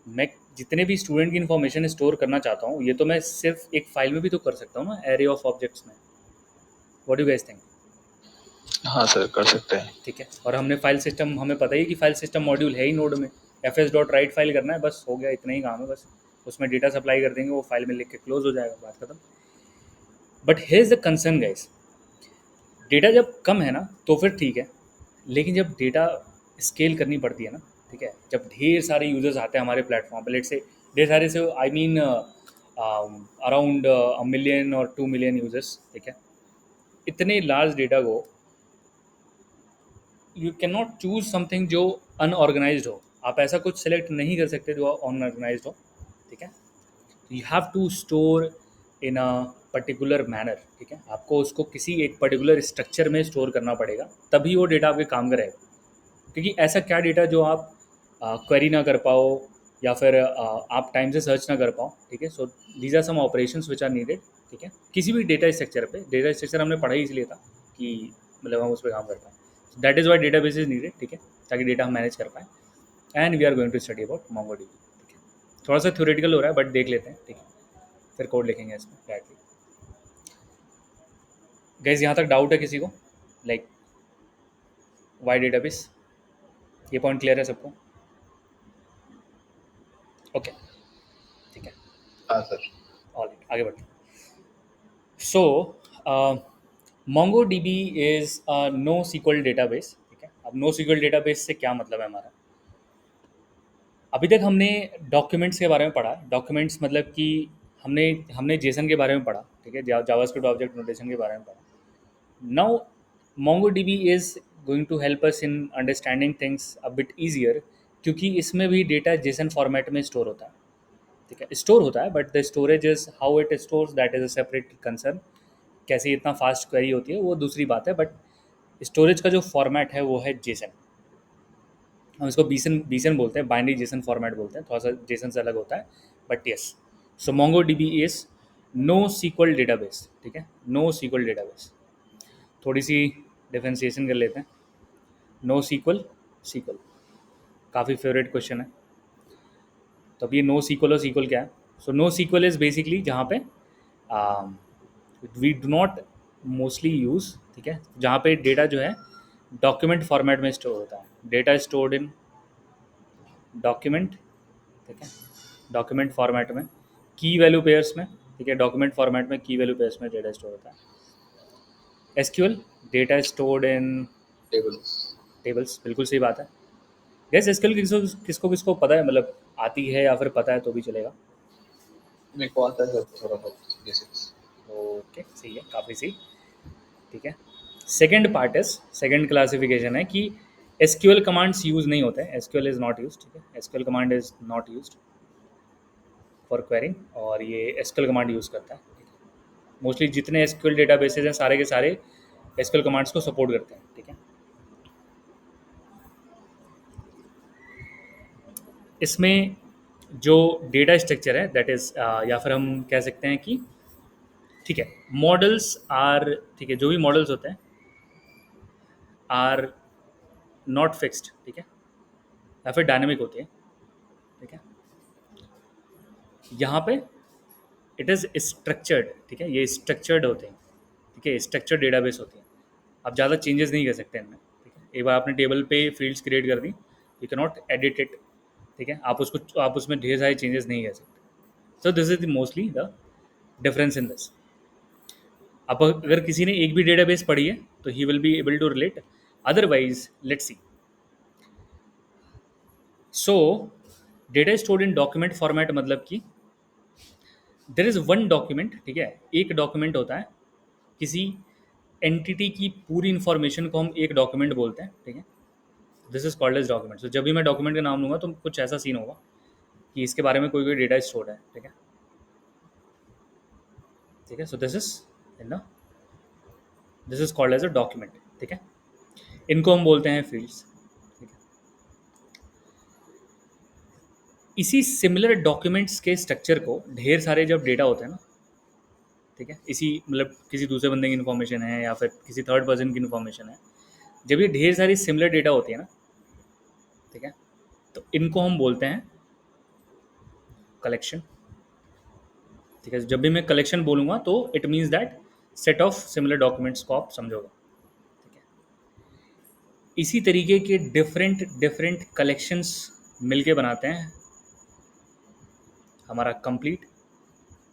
मैं जितने भी स्टूडेंट की इन्फॉर्मेशन स्टोर करना चाहता हूँ, ये तो मैं सिर्फ एक फाइल में भी तो कर सकता हूँ ना, एरे ऑफ ऑब्जेक्ट्स में। What do guys think? हाँ सर, कर सकते हैं। ठीक है, और हमने फाइल सिस्टम, हमें पता ही कि फाइल सिस्टम मॉड्यूल है ही नोड में, fs.write फाइल करना है, बस हो गया, इतना ही काम है, बस उसमें डेटा सप्लाई कर देंगे, वो फाइल में लिख के क्लोज हो जाएगा, बात खत्म। But here is the concern guys, data जब कम है ना तो फिर ठीक है, लेकिन जब डेटा स्केल करनी पड़ती है ना, ठीक है, जब ढेर सारे यूजर्स आते हैं हमारे प्लेटफॉर्म पर, लेट से ढेर सारे से I mean around a million और 2 मिलियन यूजर्स, ठीक है, इतने लार्ज डेटा को you can not choose something जो अनऑर्गेनाइज्ड हो। आप ऐसा कुछ सेलेक्ट नहीं कर सकते जो अनऑर्गेनाइज्ड हो, ठीक है। You have to store in a particular manner, ठीक है, आपको उसको किसी एक पर्टिकुलर स्ट्रक्चर में स्टोर करना पड़ेगा, तभी वो डेटा आपके काम करेगा। क्योंकि ऐसा क्या डेटा जो आप क्वेरी ना कर पाओ या फिर आप टाइम से सर्च ना कर पाओ, ठीक है। So these are some operations which are needed, ठीक है, किसी भी डेटा स्ट्रक्चर पे। डेटा स्ट्रक्चर हमने पढ़ा ही इसलिए था कि मतलब हम उस पर काम कर पाएँ, that is why database is needed, ठीक है, ताकि डेटा हम मैनेज कर पाएँ। And we are going to study about MongoDB, ठीक है। थोड़ा सा थ्योरेटिकल हो रहा है बट देख लेते हैं, ठीक है, फिर कोड लिखेंगे इसमें डायरेक्टली। गैस यहाँ तक डाउट है किसी को, लाइक वाई डेटाबेस? ये पॉइंट क्लियर है सबको? ओके, ठीक है, हाँ सर। ऑल राइट, आगे बढ़ते हैं। So MongoDB is NoSQL database, ठीक है। अब नो सीक्वल डेटाबेस से क्या मतलब है हमारा? अभी तक हमने डॉक्यूमेंट्स के बारे में पढ़ा, डॉक्यूमेंट्स मतलब कि हमने हमने जेसन के बारे में पढ़ा, ठीक है, जावास्क्रिप्ट ऑब्जेक्ट नोटेशन के बारे में पढ़ा। Now MongoDB is going to help us in understanding things a bit easier, क्योंकि इसमें भी डेटा जेसन फॉर्मेट में स्टोर होता है, ठीक है, स्टोर होता है, but the storage is how it stores, that is a separate concern. कैसे इतना फास्ट क्वेरी होती है वो दूसरी बात है, बट स्टोरेज का जो फॉर्मेट है वो है जेसन। हम इसको बीसन बीसन बोलते हैं, बाइनरी जेसन फॉर्मेट बोलते हैं, थोड़ा सा जेसन से अलग होता है, but yes. So MongoDB is NoSQL database, ठीक है, नो सीक्वल डेटाबेस। थोड़ी सी डिफरेंशिएशन कर लेते हैं, नो सीक्वल, सीक्वल, काफ़ी फेवरेट क्वेश्चन है। तो अब ये नो सीक्वल और सीक्वल क्या है? So NoSQL is basically जहाँ पे we do not mostly use ठीक है, जहाँ पे डेटा जो है डॉक्यूमेंट फॉर्मेट में स्टोर होता है, डेटा स्टोर्ड इन डॉक्यूमेंट, ठीक है, डॉक्यूमेंट फॉर्मेट में, की वैल्यू पेयर्स में, ठीक है, डॉक्यूमेंट फॉर्मेट में की वैल्यू पेयर्स में डेटा स्टोर होता है। एसक्यूएल, डेटा स्टोर्ड इन टेबल्स। टेबल्स, बिल्कुल सही बात है। गैस एसक्यूएल किसको किसको किसको पता है, मतलब आती है या फिर पता है तो भी चलेगा। मेरे को आता है थोड़ा बहुत बेसिक्स। ओके, सही है, काफ़ी सही, ठीक है। Second part is, second classification है कि एसक्यूएल कमांड्स यूज नहीं होते हैं, एसक्यूएल इज नॉट यूज, ठीक है, SQL command is not use for quarrying, और ये एसक्यूएल कमांड यूज करता है। मोस्टली जितने एसक्यूएल डेटाबेसेस हैं सारे के सारे एसक्यूएल कमांड्स को सपोर्ट करते हैं, ठीक है। इसमें जो डेटा स्ट्रक्चर है दैट इज, या फिर हम कह सकते हैं कि, ठीक है, मॉडल्स आर, ठीक है, जो भी मॉडल्स होते हैं आर नॉट फिक्स्ड, ठीक है, या फिर डायनेमिक होते हैं, ठीक है। यहाँ पे इट इज़ स्ट्रक्चर्ड, ठीक है, ये स्ट्रक्चर्ड होते हैं, ठीक है, स्ट्रक्चर्ड डेटाबेस होते हैं। आप ज़्यादा चेंजेस नहीं कर सकते इनमें, ठीक है। एक बार आपने टेबल पे फील्ड्स क्रिएट कर दी, you can not edit it, ठीक है, आप उसमें ढेर सारे चेंजेस नहीं कर सकते। सो this is the mostly the difference in this. अब अगर किसी ने एक भी डेटाबेस पढ़ी है तो ही will be able to relate, otherwise let's see. So data stored in document format मतलब कि देर इज़ वन डॉक्यूमेंट, ठीक है, एक डॉक्यूमेंट होता है, किसी एंटिटी की पूरी इन्फॉर्मेशन को हम एक डॉक्यूमेंट बोलते हैं, ठीक है, this is called as document. So जब भी मैं डॉक्यूमेंट का नाम लूँगा तो कुछ ऐसा सीन होगा कि इसके बारे में कोई कोई डेटा स्टोर्ड है, ठीक है, ठीक है। So this is in, this is called as a document, ठीक है। इनको हम बोलते हैं फील्ड्स, ठीक है। इसी सिमिलर डॉक्यूमेंट्स के स्ट्रक्चर को ढेर सारे जब डेटा होते हैं ना, ठीक है, इसी मतलब किसी दूसरे बंदे की इन्फॉर्मेशन है या फिर किसी थर्ड पर्सन की इन्फॉर्मेशन है, जब ये ढेर सारी सिमिलर डेटा होती है ना, ठीक है, तो इनको हम बोलते हैं कलेक्शन, ठीक है। जब भी मैं कलेक्शन बोलूँगा तो it means that set of similar documents को आप समझोगे, ठीक है। इसी तरीके के डिफरेंट डिफरेंट कलेक्शंस मिलके बनाते हैं हमारा कंप्लीट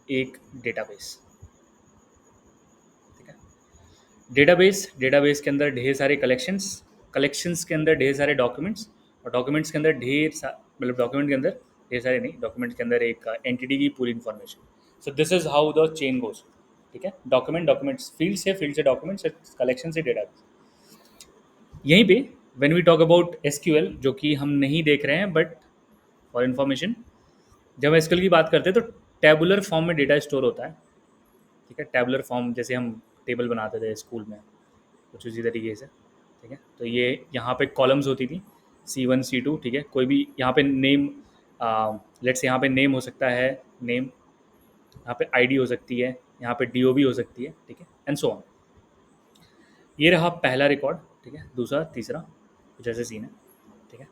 एक डेटाबेस, ठीक है। डेटाबेस, डेटाबेस के अंदर ढेर सारे कलेक्शंस, कलेक्शंस के अंदर ढेर सारे डॉक्यूमेंट्स, और डॉक्यूमेंट्स के अंदर मतलब डॉक्यूमेंट के अंदर ढेर सारे नहीं, डॉक्यूमेंट के अंदर एक एंटिटी की पूरी information. So this is how the chain goes, ठीक है। डॉक्यूमेंट, डॉक्यूमेंट्स, फील्ड से डॉक्यूमेंट्स, कलेक्शन से डेटाबेस। यहीं पे when we talk about SQL, जो कि हम नहीं देख रहे हैं बट फॉर इन्फॉर्मेशन, जब हम एसक्यूएल की बात करते हैं तो टैबुलर फॉर्म में डेटा स्टोर होता है, ठीक है। टैबुलर फॉर्म जैसे हम टेबल बनाते थे स्कूल में, कुछ उसी तरीके से, ठीक है। तो ये यहाँ पे कॉलम्स होती थी, C1 C2, ठीक है। कोई भी यहाँ पे नेम, लेट्स यहाँ पे नेम हो सकता है, नेम, यहाँ पे आईडी हो सकती है, यहाँ पे DOB हो सकती है, ठीक है, एंड सो ऑन। ये रहा पहला रिकॉर्ड, ठीक है, दूसरा, तीसरा, कुछ ऐसे सीन है, ठीक है।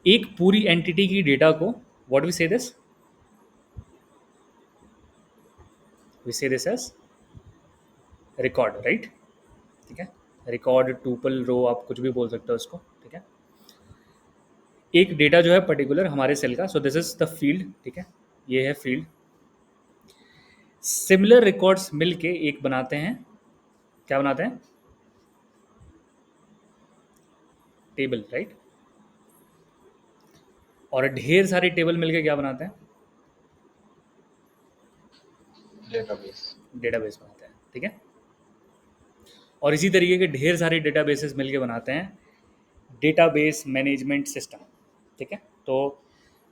एक पूरी एंटिटी की डेटा को, व्हाट वी से दिस, वी से दिस एज रिकॉर्ड, राइट, ठीक है। रिकॉर्ड, टूपल, रो, आप कुछ भी बोल सकते हो इसको, ठीक है। एक डेटा जो है पर्टिकुलर हमारे सेल का, सो दिस इज द फील्ड, ठीक है, ये है फील्ड। सिमिलर रिकॉर्ड्स मिलके एक बनाते हैं, क्या बनाते हैं, टेबल, राइट। और ढेर सारे टेबल मिलके क्या बनाते हैं, डेटाबेस। डेटाबेस बनाते हैं, ठीक है। और इसी तरीके के ढेर सारे डेटाबेसेस मिलके बनाते हैं डेटाबेस मैनेजमेंट सिस्टम, ठीक है। तो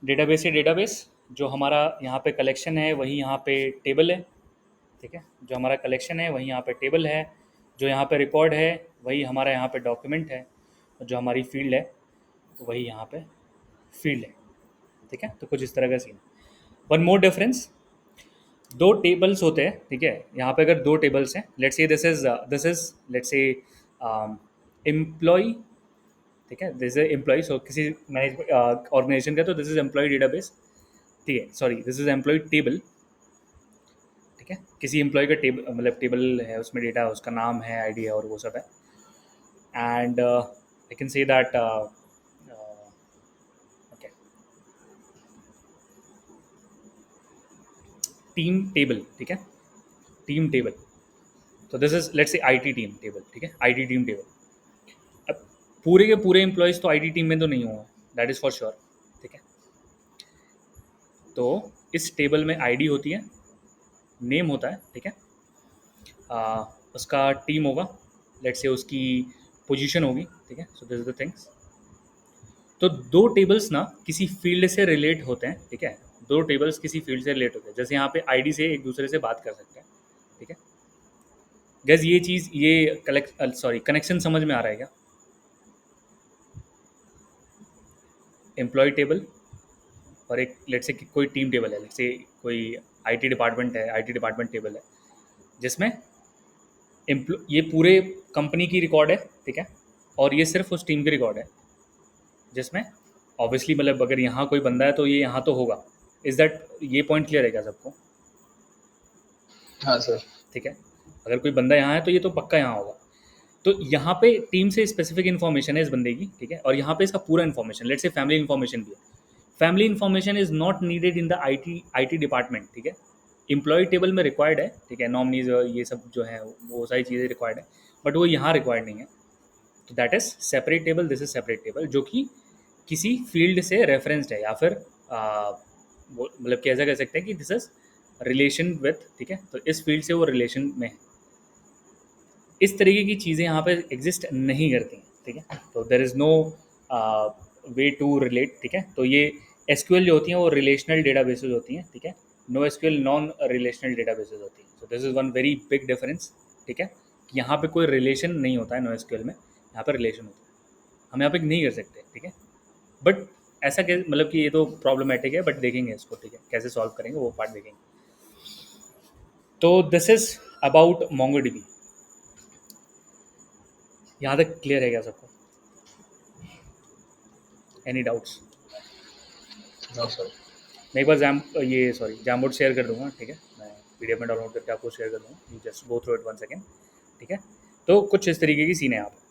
डेटाबेस से डेटाबेस, जो हमारा यहाँ पे कलेक्शन है वही यहाँ पे टेबल है, ठीक है। जो हमारा कलेक्शन है वही यहाँ पे टेबल है, जो यहाँ पे रिकॉर्ड है वही हमारा यहाँ पे डॉक्यूमेंट है, और जो हमारी फील्ड है वही यहाँ पे फील्ड है, ठीक है। तो कुछ इस तरह का सीन। वन मोर डिफरेंस, दो टेबल्स होते हैं, ठीक है। यहाँ पे अगर दो टेबल्स हैं, let's say this is let's say employee, ठीक है, दिस इज एम्प्लॉय, सो किसी मैनेजमेंट ऑर्गेनाइजेशन का, तो दिस इज एम्प्लॉय डेटाबेस, ठीक है, sorry this is employee table, ठीक ठीक है, किसी एम्प्लॉय का टेबल मतलब टेबल है, उसमें डेटा है, उसका नाम है, आईडी है और वो सब है. And I can say that okay, team table, ठीक है, टीम टेबल. तो दिस इज लेट्स से आईटी टीम टेबल, ठीक है, आईटी टीम टेबल. अब पूरे के पूरे एम्प्लॉयज़ तो आईटी टीम में तो नहीं होंगे, दैट इज़ फॉर श्योर, ठीक है. तो इस टेबल में आईडी होती है, नेम होता है, ठीक है, उसका टीम होगा, लेट्स से उसकी पोजीशन होगी, ठीक है. So this is the things. तो दो टेबल्स ना किसी फील्ड से रिलेट होते हैं, ठीक है, दो टेबल्स किसी फील्ड से रिलेट होते हैं. जैसे यहाँ पे आईडी से एक दूसरे से बात कर सकते हैं, ठीक है. गैस ये चीज़ ये कलेक्ट सॉरी कनेक्शन समझ में आ रहा है क्या? एम्प्लॉय टेबल और एक लेट्स से कोई टीम टेबल है, लेट्स से कोई आईटी डिपार्टमेंट है, आईटी डिपार्टमेंट टेबल है, जिसमें ये पूरे कंपनी की रिकॉर्ड है, ठीक है, और ये सिर्फ उस टीम की रिकॉर्ड है, जिसमें ऑब्वियसली मतलब अगर यहाँ कोई बंदा है तो ये यहाँ तो होगा. इज दैट ये पॉइंट क्लियर है क्या सबको? हाँ सर. ठीक है, अगर कोई बंदा यहाँ है तो ये तो पक्का यहाँ होगा. तो यहाँ पे टीम से स्पेसिफिक इन्फॉर्मेशन है इस बंदे की, ठीक है, और यहाँ पे इसका पूरा information, let's say family information भी है. Family information is not needed in the IT department, ठीक है. एम्प्लॉय टेबल में रिक्वायर्ड है, ठीक है, नॉमिनीज ये सब जो है वो सारी चीज़ें रिक्वायर्ड है, बट वो यहाँ रिक्वायर्ड नहीं है. तो that is separate table, this is separate table, जो कि किसी फील्ड से रेफरेंस्ड है, या फिर मतलब कैसा कह सकते हैं कि दिस इज रिलेशन विथ, ठीक है, तो इस फील्ड से वो रिलेशन में है. इस तरीके की चीज़ें यहाँ पे एग्जिस्ट नहीं करती हैं, ठीक है. तो there is no way to relate, ठीक है. तो ये एसक्यूएल जो होती हैं वो रिलेशनल डेटाबेसेस होती हैं, ठीक है. No SQL non relational databases होती हैं. So this is one very big difference, ठीक है. यहाँ पे कोई रिलेशन नहीं होता है नो एसक्यूएल में, यहाँ पर रिलेशन होता है. हम यहाँ पे नहीं कर सकते, ठीक है. बट ऐसा कैसे, मतलब कि ये तो प्रॉब्लमेटिक है, बट देखेंगे इसको, ठीक है, कैसे सॉल्व करेंगे वो पार्ट देखेंगे. तो दिस इज अबाउट मोंगोडीबी. यहाँ तक क्लियर है क्या सबको? Any doubts? No sir. मैं एक बार ये सॉरी जैमबोर्ड शेयर कर दूंगा, ठीक है, मैं पीडीएफ में डाउनलोड करके आपको शेयर कर दूंगा, you just go through it one second, ठीक है. तो कुछ इस तरीके की सीन है यहाँ पे.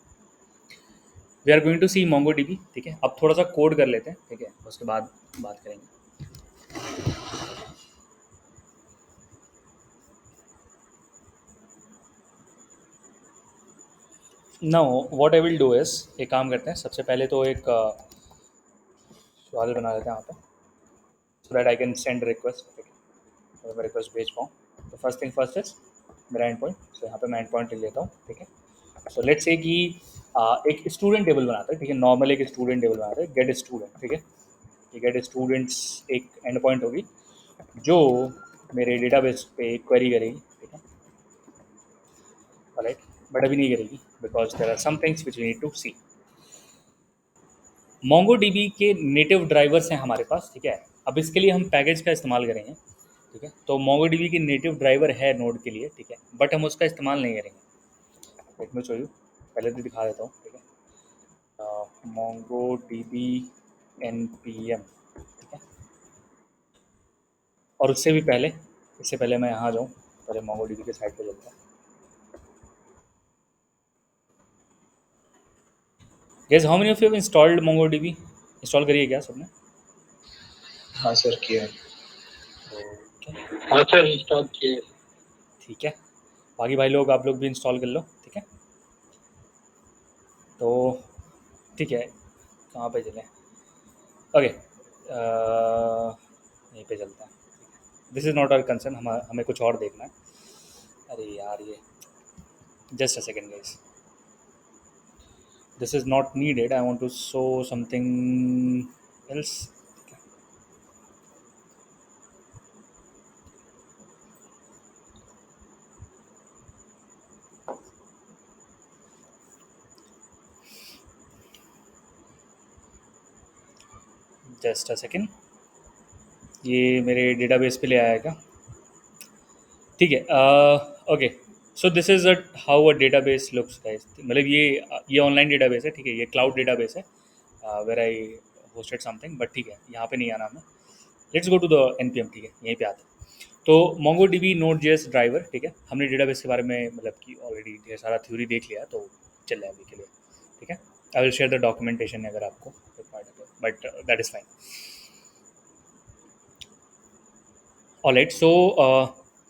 We are going to see Mongo DB, ठीक है. अब थोड़ा सा कोड कर लेते हैं, ठीक है, उसके बाद बात करेंगे. Now what I will do is, एक काम करते हैं, सबसे पहले तो एक सवाल बना लेते हैं यहाँ पे, so that I can send request, ठीक है, तो मैं रिक्वेस्ट भेज पाऊँ. तो फर्स्ट थिंग फर्स्ट इज मेरा एंड पॉइंट. सो यहाँ पे मैं एंड पॉइंट ले लेता हूँ, ठीक है. सो लेट्स से कि एक स्टूडेंट टेबल बनाते हैं, ठीक है, नॉर्मल एक स्टूडेंट टेबल बनाते हैं, गेट स्टूडेंट, ठीक है. गेट स्टूडेंट्स एक एंड पॉइंट होगी जो मेरे डेटाबेस पे क्वेरी करेगी, ठीक है, राइट. बट अभी नहीं करेगी because there are some things which we need to see. MongoDB के नेटिव ड्राइवर्स हैं हमारे पास, ठीक है. अब इसके लिए हम पैकेज का इस्तेमाल करेंगे, ठीक है. तो मोंगोडीबी की नेटिव ड्राइवर है नोड के लिए, ठीक है, बट हम उसका इस्तेमाल नहीं करेंगे. लेट मी शो यू, पहले तो दिखा देता हूँ, ठीक है. मोंगोडीबी npm, ठीक है. और उससे भी पहले, इससे पहले मैं यहाँ जाऊँ, पहले मोंगोडीबी के साइट पे चलता हूँ. Guess how many of you have installed MongoDB? Install करिए क्या सबने? हाँ सर किया है. ओके, हाँ सर इंस्टॉल किए. ठीक है. बाकी भाई लोग आप लोग भी इंस्टॉल कर लो, ठीक है. तो ठीक है, कहाँ पे चलें? ओके, यहीं पे चलते हैं. This is not our concern, हमें कुछ और देखना है. अरे यार ये just a second guys, this is not needed, I want to show something else. Just a second, ये मेरे डेटाबेस पे ले आया क्या? ठीक है. Okay, so this is how a database looks guys. मतलब ये ऑनलाइन डेटाबेस है, ठीक है, ये क्लाउड डेटाबेस है where I hosted something, but ठीक है, यहाँ पे नहीं आना हमें. Let's go to the npm, ठीक है, यहीं पे आते हैं. तो MongoDB Node.js ड्राइवर, ठीक है, हमने डेटाबेस के बारे में मतलब कि ऑलरेडी ढेर सारा थ्योरी देख लिया, तो चल रहा है अभी के लिए, ठीक है। I will share the documentation अगर आपको रिक्वायर्ड है, but that is fine. Alright, so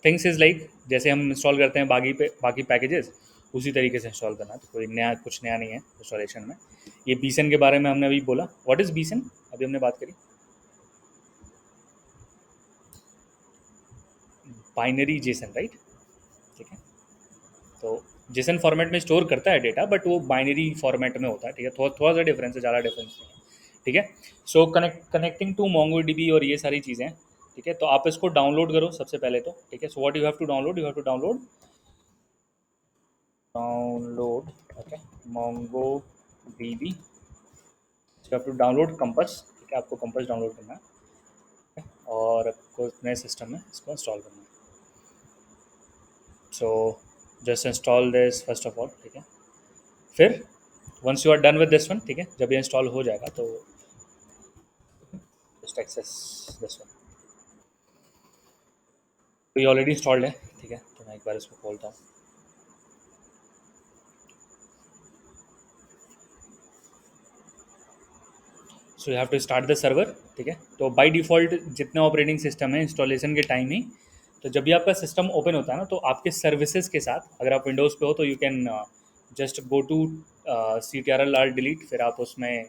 things is like जैसे हम इंस्टॉल करते हैं बाकी पैकेजेस, उसी तरीके से इंस्टॉल करना, तो कोई नया कुछ नया नहीं है इंस्टॉलेशन में। ये बीसन के बारे में हमने अभी बोला, व्हाट इज़ बीसन अभी हमने बात करी, बाइनरी जेसन, राइट, ठीक है। तो जेसन फॉर्मेट में स्टोर करता है डेटा, बट वो बाइनरी फॉर्मेट में होता है, ठीक है, थोड़ा सा डिफरेंस है, ज़्यादा डिफरेंस नहीं है, ठीक है। सो कनेक्टिंग टू MongoDB और ये सारी चीज़ें, ठीक है, तो आप इसको डाउनलोड करो सबसे पहले तो, ठीक है। So what you have to download, okay, MongoDB, you have to download Compass, ठीक है, आपको कंपस डाउनलोड करना है, ठीक है? और आपको नए सिस्टम में इसको इंस्टॉल करना है। So just install this first of all, ठीक है। फिर once you are done with this one, ठीक है, जब ये इंस्टॉल हो जाएगा तो जस्ट एक्सेस दिस वन। तो ये ऑलरेडी इंस्टॉल्ड है, ठीक है, तो मैं एक बार इसको खोलता हूँ। So you have to start the server, ठीक है। तो बाय डिफ़ॉल्ट जितने ऑपरेटिंग सिस्टम है इंस्टॉलेशन के टाइम ही, तो जब भी आपका सिस्टम ओपन होता है ना, तो आपके सर्विसेज के साथ, अगर आप विंडोज़ पे हो तो you can just go to CTRL delete, फिर आप उसमें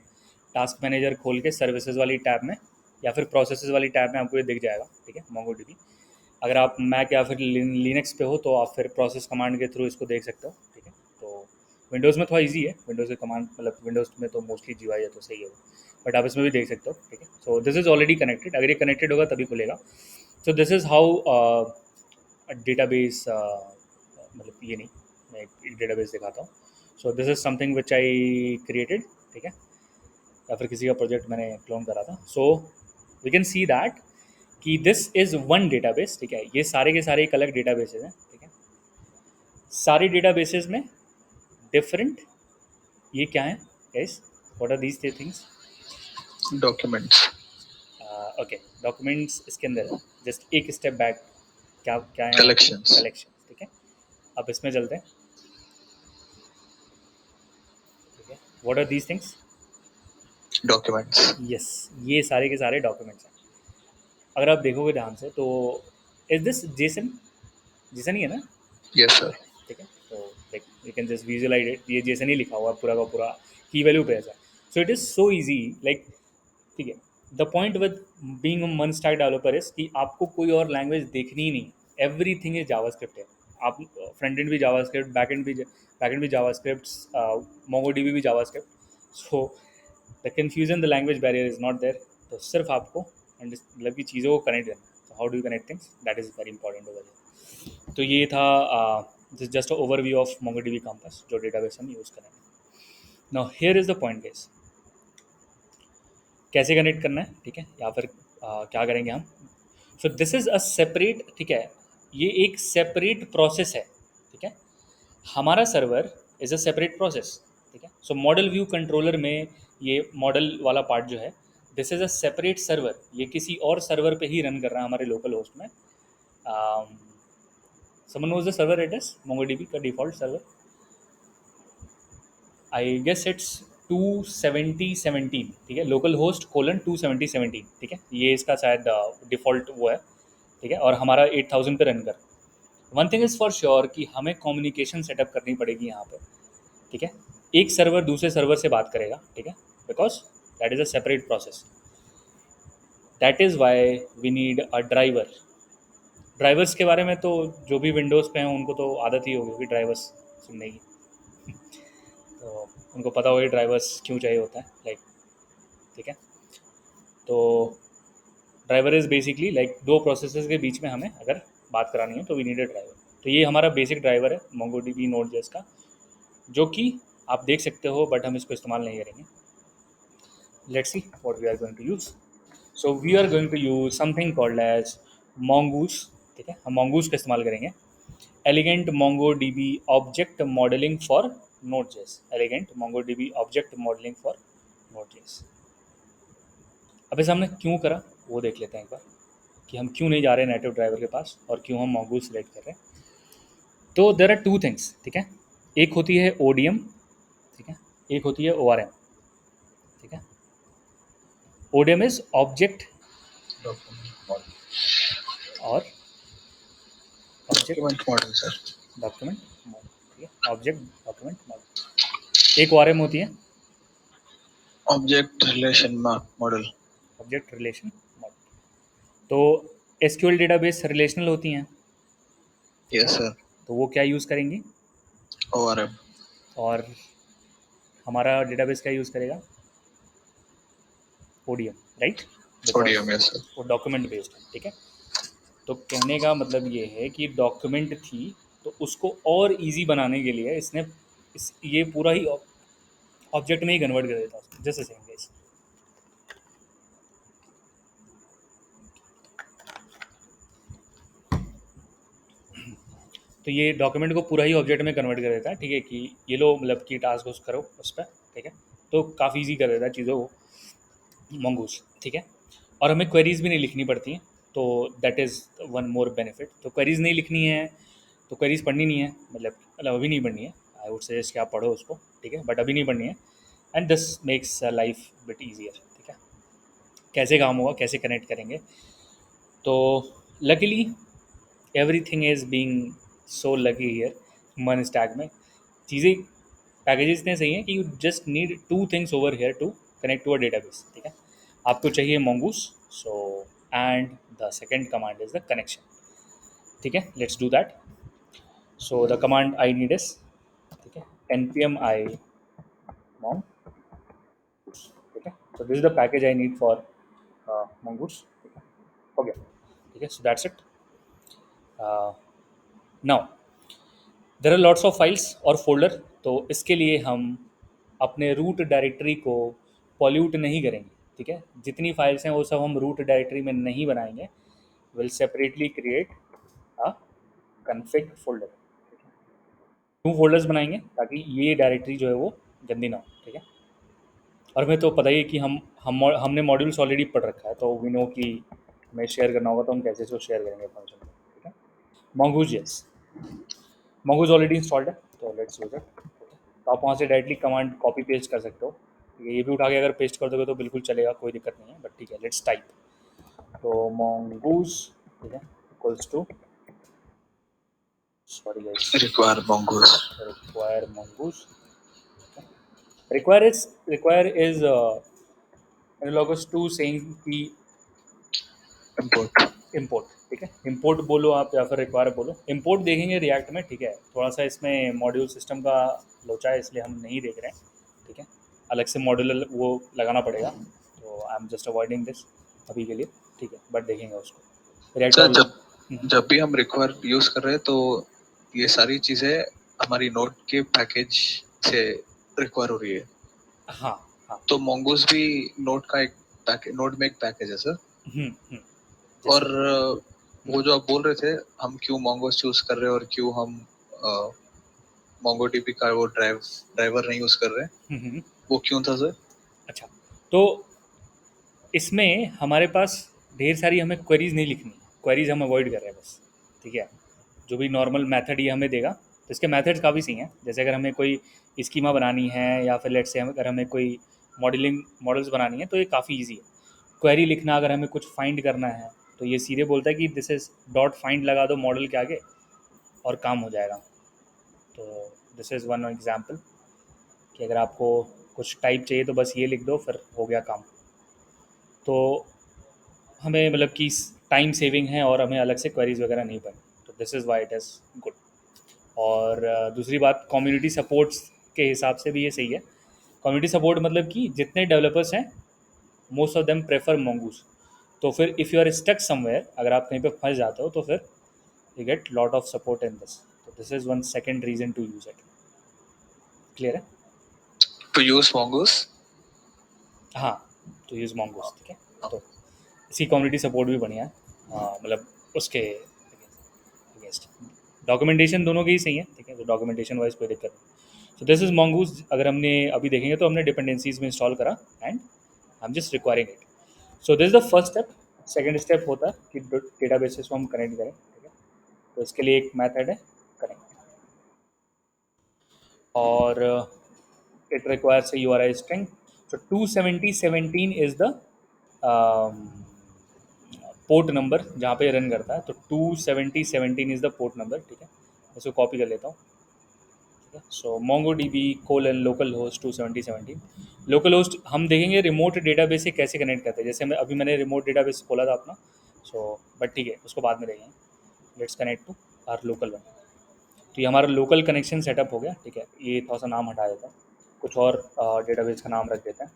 टास्क मैनेजर खोल के सर्विसेज वाली टैब में या फिर प्रोसेसेस वाली टैब में आपको ये दिख जाएगा, ठीक है, MongoDB। अगर आप मैक या फिर लिनक्स पे हो तो आप फिर प्रोसेस कमांड के थ्रू इसको देख सकते हो, ठीक है। तो विंडोज़ में थोड़ा इजी है, विंडोज़ के कमांड मतलब विंडोज़ में तो मोस्टली GUI है तो सही है वो, बट आप इसमें भी देख सकते हो, ठीक है। So this is already connected, अगर ये कनेक्टेड होगा तभी खुलेगा। सो दिस इज़ हाउ डेटाबेस, मतलब ये नहीं, मैं एक डेटाबेस दिखाता हूँ। सो this is something which I created, ठीक है, या फिर किसी का प्रोजेक्ट मैंने क्लोन करा था। So we can see that कि दिस इज़ वन डेटाबेस, ठीक है, ये सारे के सारे एक अलग डेटाबेसेस हैं, ठीक है। सारे डेटाबेसेस में डिफरेंट, ये क्या है guys, what are these things, documents, okay, documents इसके अंदर है, जस्ट एक स्टेप बैक, क्या क्या है, कलेक्शंस, कलेक्शन, ठीक है। अब इसमें चलते हैं, ठीक है, what are these things, documents, yes, ये सारे के सारे डॉक्यूमेंट्स हैं। अगर आप देखोगे ध्यान से तो इज दिस जेसन, जेसन ही है ना, यस सर, ठीक है। तो like you can just visualize it, ये जेसन ही लिखा हुआ है पूरा का पूरा, की वैल्यू पे ऐसा। So it is so easy, like, ठीक है। The point with being a one stack developer is कि आपको कोई और लैंग्वेज देखनी ही नहीं, एवरीथिंग इज जावास्क्रिप्ट है। आप फ्रंट एंड भी जावास्क्रिप्ट, बैक एंड भी जावास्क्रिप्ट, MongoDB भी JavaScript. So the confusion, the language barrier is not there. तो सिर्फ आपको मतलब की चीज़ों को कनेक्ट करना, तो how do you connect things, that is very important over here. तो ये था just overview of MongoDB campus, जो डेटाबेस हम यूज़ करेंगे। Now here is the point guys, कैसे कनेक्ट करना है, ठीक है, या फिर क्या करेंगे हम। सो दिस इज़ अ सेपरेट, ठीक है, ये एक सेपरेट प्रोसेस है, ठीक है। हमारा server is a separate process, ठीक है। सो मॉडल व्यू कंट्रोलर में ये मॉडल वाला पार्ट जो है, this is a separate server, ये किसी और सर्वर पे ही रन कर रहा है हमारे लोकल होस्ट में। Someone knows the server address, MongoDB का default server, I guess it's 27017, ठीक है, लोकल होस्ट कोलन 27017, ठीक है, ये इसका शायद डिफ़ॉल्ट वो है, ठीक है। और हमारा 8000 पे रन कर। One thing is for sure कि हमें कम्युनिकेशन सेटअप करनी पड़ेगी यहाँ पे, ठीक है। एक सर्वर दूसरे सर्वर से बात करेगा, ठीक है, because that is a separate process. That is why we need a driver. Drivers के बारे में तो जो भी विंडोज़ पे हैं उनको तो आदत ही होगी ड्राइवर्स सुनने की, तो उनको पता होगा ड्राइवर्स क्यों चाहिए होता है, लाइक, ठीक है। तो ड्राइवर इज़ बेसिकली लाइक दो प्रोसेसेस के बीच में हमें अगर बात करानी है तो वी नीड अ ड्राइवर। तो ये हमारा बेसिक ड्राइवर है MongoDB Node.js का, जो कि आप देख सकते हो, बट हम इसको इस्तेमाल नहीं करेंगे। Let's see what we are going to use. So we are going to use something called as Mongoose, ठीक है, हम Mongoose का इस्तेमाल करेंगे। Elegant MongoDB object modelling for Node.js, elegant MongoDB object modelling for Node.js। अब इसे हमने क्यों करा वो देख लेते हैं एक बार। कि हम क्यों नहीं जा रहे नेटिव ड्राइवर के पास और क्यों हम mongoose सेलेक्ट कर रहे हैं। तो देर आर टू थिंग्स, ठीक है। एक होती है ODM, ठीक है, एक होती है ORM, ठीक है। ODM इज ऑब्जेक्ट और object document model sir. Document model, ठीक है, ऑब्जेक्ट डॉक्यूमेंट मॉडल। एक ORM होती है object relation model. Object relation model. तो SQL डेटाबेस रिलेशनल होती हैं, यस सर। तो वो क्या यूज़ करेंगी, ORM। और हमारा डेटाबेस क्या यूज़ करेगा, ODM, right, because ODM yes sir. वो डॉक्यूमेंट बेस्ड है, ठीक है। तो कहने का मतलब ये है कि डॉक्यूमेंट थी, तो उसको और इजी बनाने के लिए इसने ये पूरा ही ऑब्जेक्ट में ही कन्वर्ट कर देता है, जैसे सेम केस। तो ये डॉक्यूमेंट को पूरा ही ऑब्जेक्ट में कन्वर्ट कर देता है, ठीक है, कि ये लो मतलब कि टास्क उस करो उस पर, ठीक है। तो काफ़ी ईजी कर देता है चीज़ों को मंगूस, ठीक है। और हमें क्वेरीज भी नहीं लिखनी पड़ती हैं, तो that is one more benefit. तो क्वेरीज नहीं लिखनी है, तो क्वेरीज पढ़नी नहीं है, मतलब अभी नहीं पढ़नी है। आई वुड सजेस्ट कि आप पढ़ो उसको, ठीक है, बट अभी नहीं पढ़नी है। And this makes life bit easier, ठीक है। कैसे काम होगा, कैसे कनेक्ट करेंगे, तो luckily everything is being so lucky here मन स्टैक में। चीज़ें पैकेजेस इतने सही हैं कि you just need to things over here to connect to a database, ठीक है। आपको चाहिए mongoose, so and the second command is the connection, ठीक है। Let's do that. So the command I need is, ठीक है, npm i mong, ठीक है। so this is the package I need for mongoose, ठीक है, हो गया, ठीक है। so that's it. Now there are lots of files और फोल्डर, तो इसके लिए हम अपने रूट डायरेक्टरी को पॉल्यूट नहीं करेंगे, ठीक है। जितनी फाइल्स हैं वो सब हम रूट डायरेक्टरी में नहीं बनाएंगे, will separately create a config folder, two folders बनाएंगे ताकि ये डायरेक्टरी जो है वो गंदी ना हो, ठीक है। और हमें तो पता ही है कि हमने मॉड्यूल्स ऑलरेडी पढ़ रखा है, तो वी नो कि हमें शेयर करना होगा तो हम कैसे इसको शेयर करेंगे फंक्शन, ठीक है। mongoose, yes, mongoose already installed है, तो लेट्स यूज इट। तो आप वहाँ से डायरेक्टली कमांड कॉपी पेस्ट कर सकते हो, ठीक है। ये भी उठा के अगर पेस्ट कर दोगे तो बिल्कुल चलेगा, कोई दिक्कत नहीं है, बट ठीक है, लेट्स टाइप। तो mongoose, ठीक है, equals to, sorry guys, require mongoose। require mongoose, require is analogous to saying कि इंपोर्ट। import, ठीक है। import बोलो आप या फिर require बोलो। import देखेंगे रिएक्ट में, ठीक है, थोड़ा सा इसमें मॉड्यूल सिस्टम का लोचा है, इसलिए हम नहीं देख रहे हैं, ठीक है। अलग से मॉड्यूल वो लगाना पड़ेगा, तो I am just avoiding this अभी के लिए, ठीक है, बट देखेंगे उसको रिएक्ट सर और जब भी हम रिक्वायर यूज कर रहे हैं तो ये सारी चीजें हमारी नोड के पैकेज से रिक्वायर हो रही है। हाँ हाँ, तो mongoose भी नोड का एक पैकेज, नोड में एक पैकेज है सर। और जैसे वो जो आप बोल रहे थे हम क्यों mongoose चूज कर रहे हैं और क्यों हम MongoDB का वो ड्राइवर नहीं यूज कर रहे, वो क्यों था सर? अच्छा, तो इसमें हमारे पास ढेर सारी हमें क्वेरीज नहीं लिखनी, क्वेरीज हम अवॉइड कर रहे हैं बस, ठीक है। जो भी नॉर्मल मेथड ये हमें देगा, तो इसके मेथड्स काफ़ी सही हैं। जैसे अगर हमें कोई स्कीमा बनानी है या फिर लेट्स से अगर हमें कोई मॉडल्स बनानी है, तो ये काफ़ी ईजी है। क्वेरी लिखना, अगर हमें कुछ फाइंड करना है तो ये सीधे बोलता है कि दिस इज़ डॉट फाइंड लगा दो मॉडल के आगे और काम हो जाएगा। तो दिस इज़ वन एग्जाम्पल कि अगर आपको कुछ टाइप चाहिए तो बस ये लिख दो, फिर हो गया काम। तो हमें मतलब कि टाइम सेविंग है और हमें अलग से क्वेरीज वगैरह नहीं पड़नी, तो this is why it is good. और दूसरी बात, कम्युनिटी सपोर्ट्स के हिसाब से भी ये सही है। कम्युनिटी सपोर्ट मतलब कि जितने डेवलपर्स हैं most of them prefer mongoose। तो फिर if you are stuck somewhere, अगर आप कहीं पे फंस जाते हो तो फिर you get lot of support in this. तो this is one second reason to use it. Clear है? To use mongoose। हाँ, टू यूज़ mongoose, ठीक है। तो इसी कम्युनिटी सपोर्ट भी बढ़िया है, मतलब उसके अगेंस्ट। डॉक्यूमेंटेशन दोनों के ही सही है, ठीक है, तो डॉक्यूमेंटेशन वाइज कोई दिक्कत नहीं। सो दिस इज mongoose। अगर हमने अभी देखेंगे तो हमने डिपेंडेंसीज में इंस्टॉल करा and I am just requiring it. So this is the first step. Second step होता है कि डेटाबेसेस को हम कनेक्ट करें, ठीक है। तो इसके लिए एक मेथड है कनेक्ट, और it requires a URI string. So 27017 is the port number जहाँ पे रन करता है, तो 27017 इज़ द पोर्ट नंबर, ठीक है। इसको कॉपी कर लेता हूँ, ठीक है। So MongoDB colon local host 27017 local host हम देखेंगे रिमोट डेटाबेस से कैसे कनेक्ट करते हैं, जैसे मैंने रिमोट डेटाबेस खोला था अपना, सो बट ठीक है उसको बाद में देखेंगे। Let's connect to our local one. तो ये हमारा लोकल कनेक्शन सेटअप हो गया, ठीक है। ये थोड़ा सा नाम हटा देता है, कुछ और डेटाबेस का नाम रख देते हैं,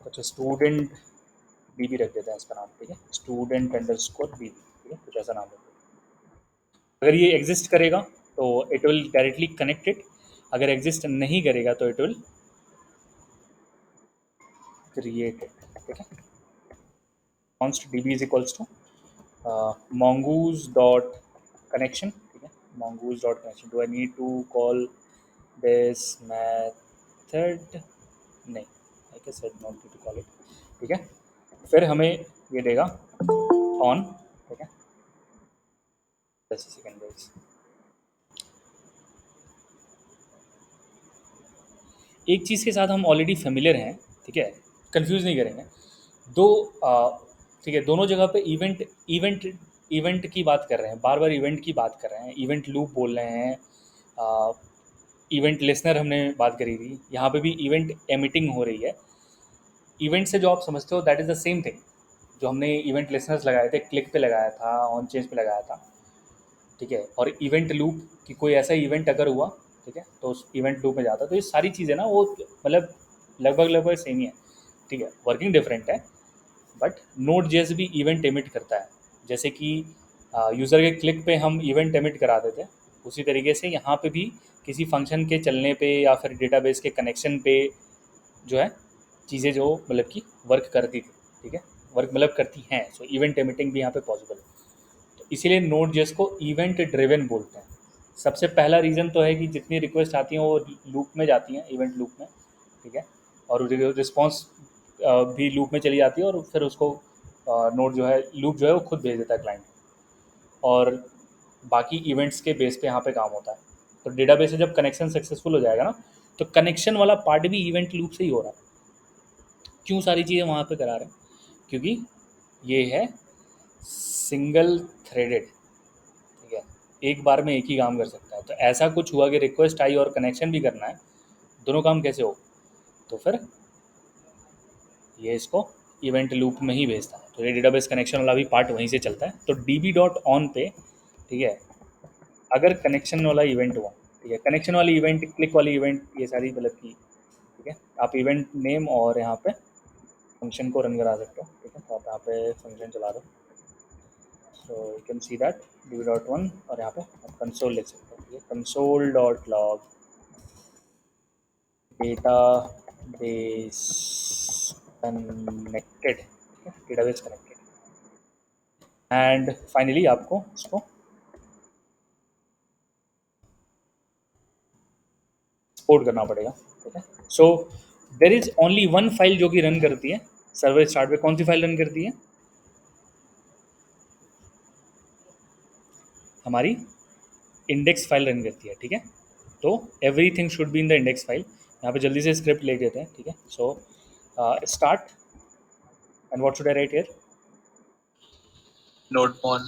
कुछ स्टूडेंट बीबी रख देते हैं इसका नाम, ठीक है। स्टूडेंट अंडरस्कोर बीबी, ठीक है, कुछ ऐसा नाम रख देते हैं। अगर ये एग्जिस्ट करेगा तो it will directly connect it, अगर एग्जिस्ट नहीं करेगा तो इट विल क्रिएट इट, ठीक है। const db is equals to mongoose dot connection, ठीक है। mongoose dot connection, do I need to call this method? नहीं, I guess I don't need to call it, ठीक है। फिर हमें ये देगा ऑन, ठीक है। 10 सेकेंड वेट। एक चीज़ के साथ हम ऑलरेडी फेमिलियर हैं, ठीक है, कंफ्यूज नहीं करेंगे। दो ठीक है, दोनों जगह पे इवेंट इवेंट इवेंट की बात कर रहे हैं, बार बार इवेंट की बात कर रहे हैं, इवेंट लूप बोल रहे हैं, इवेंट लिसनर हमने बात करी थी, यहाँ पे भी इवेंट एमिटिंग हो रही है। इवेंट से जो आप समझते हो that is the same thing जो हमने इवेंट लिसनर्स लगाए थे, क्लिक पे लगाया था, ऑन चेंज पे लगाया था, ठीक है। और इवेंट लूप कि कोई ऐसा इवेंट अगर हुआ, ठीक है, तो उस इवेंट लूप में जाता है। तो ये सारी चीज़ें ना वो मतलब लगभग सेम ही है, ठीक है, वर्किंग डिफरेंट है, बट नोड जेएस भी इवेंट एमिट करता है। जैसे कि यूज़र के क्लिक पे हम इवेंट एमिट कराते थे, उसी तरीके से यहाँ पे भी किसी फंक्शन के चलने पे या फिर डेटाबेस के कनेक्शन पे जो है चीज़ें जो मतलब कि वर्क करती थी, ठीक है, वर्क मतलब करती हैं। सो इवेंट एमिटिंग भी यहाँ पे पॉसिबल है, तो इसीलिए नोड जेएस को इवेंट ड्रिवन बोलते हैं। सबसे पहला रीज़न तो है कि जितनी रिक्वेस्ट आती हैं वो लूप में जाती हैं, इवेंट लूप में, ठीक है, और रिस्पॉन्स भी लूप में चली जाती है, और फिर उसको नोड जो है लूप जो है वो खुद भेज देता है क्लाइंट, और बाकी इवेंट्स के बेस पे यहाँ पे काम होता है। तो डेटाबेस से जब कनेक्शन सक्सेसफुल हो जाएगा ना, तो कनेक्शन वाला पार्ट भी इवेंट लूप से ही हो रहा है। क्यों सारी चीज़ें वहाँ पे करा रहे हैं? क्योंकि ये है सिंगल थ्रेडेड, ठीक है, एक बार में एक ही काम कर सकता है। तो ऐसा कुछ हुआ कि रिक्वेस्ट आई और कनेक्शन भी करना है, दोनों काम कैसे हो, तो फिर ये इसको इवेंट लूप में ही भेजता है। तो ये डेटाबेस कनेक्शन वाला भी पार्ट वहीं से चलता है। तो db डॉट ऑन पे, ठीक है, अगर कनेक्शन वाला इवेंट हुआ, ठीक है, कनेक्शन वाली इवेंट, क्लिक वाली इवेंट, ये सारी मतलब की, ठीक है, आप इवेंट नेम और यहाँ पे फंक्शन को रन करा सकते हो, ठीक है। तो आप यहाँ पे फंक्शन चला दो, सो you can see that db dot one, और यहाँ पे आप कंसोल लिख सकते हो, ठीक है, console dot log data base connected, ठीक है, डेटाबेस कनेक्टेड। एंड फाइनली आपको इसको एक्सपोर्ट करना पड़ेगा, ठीक है। So there is only one file जो कि रन करती है सर्वर स्टार्ट पे। कौन सी फाइल रन करती है? हमारी इंडेक्स फाइल रन करती है, ठीक है। तो everything should be in the index file. यहाँ पे जल्दी से स्क्रिप्ट ले लेते हैं, ठीक है। So start, and what should I right here? nodemon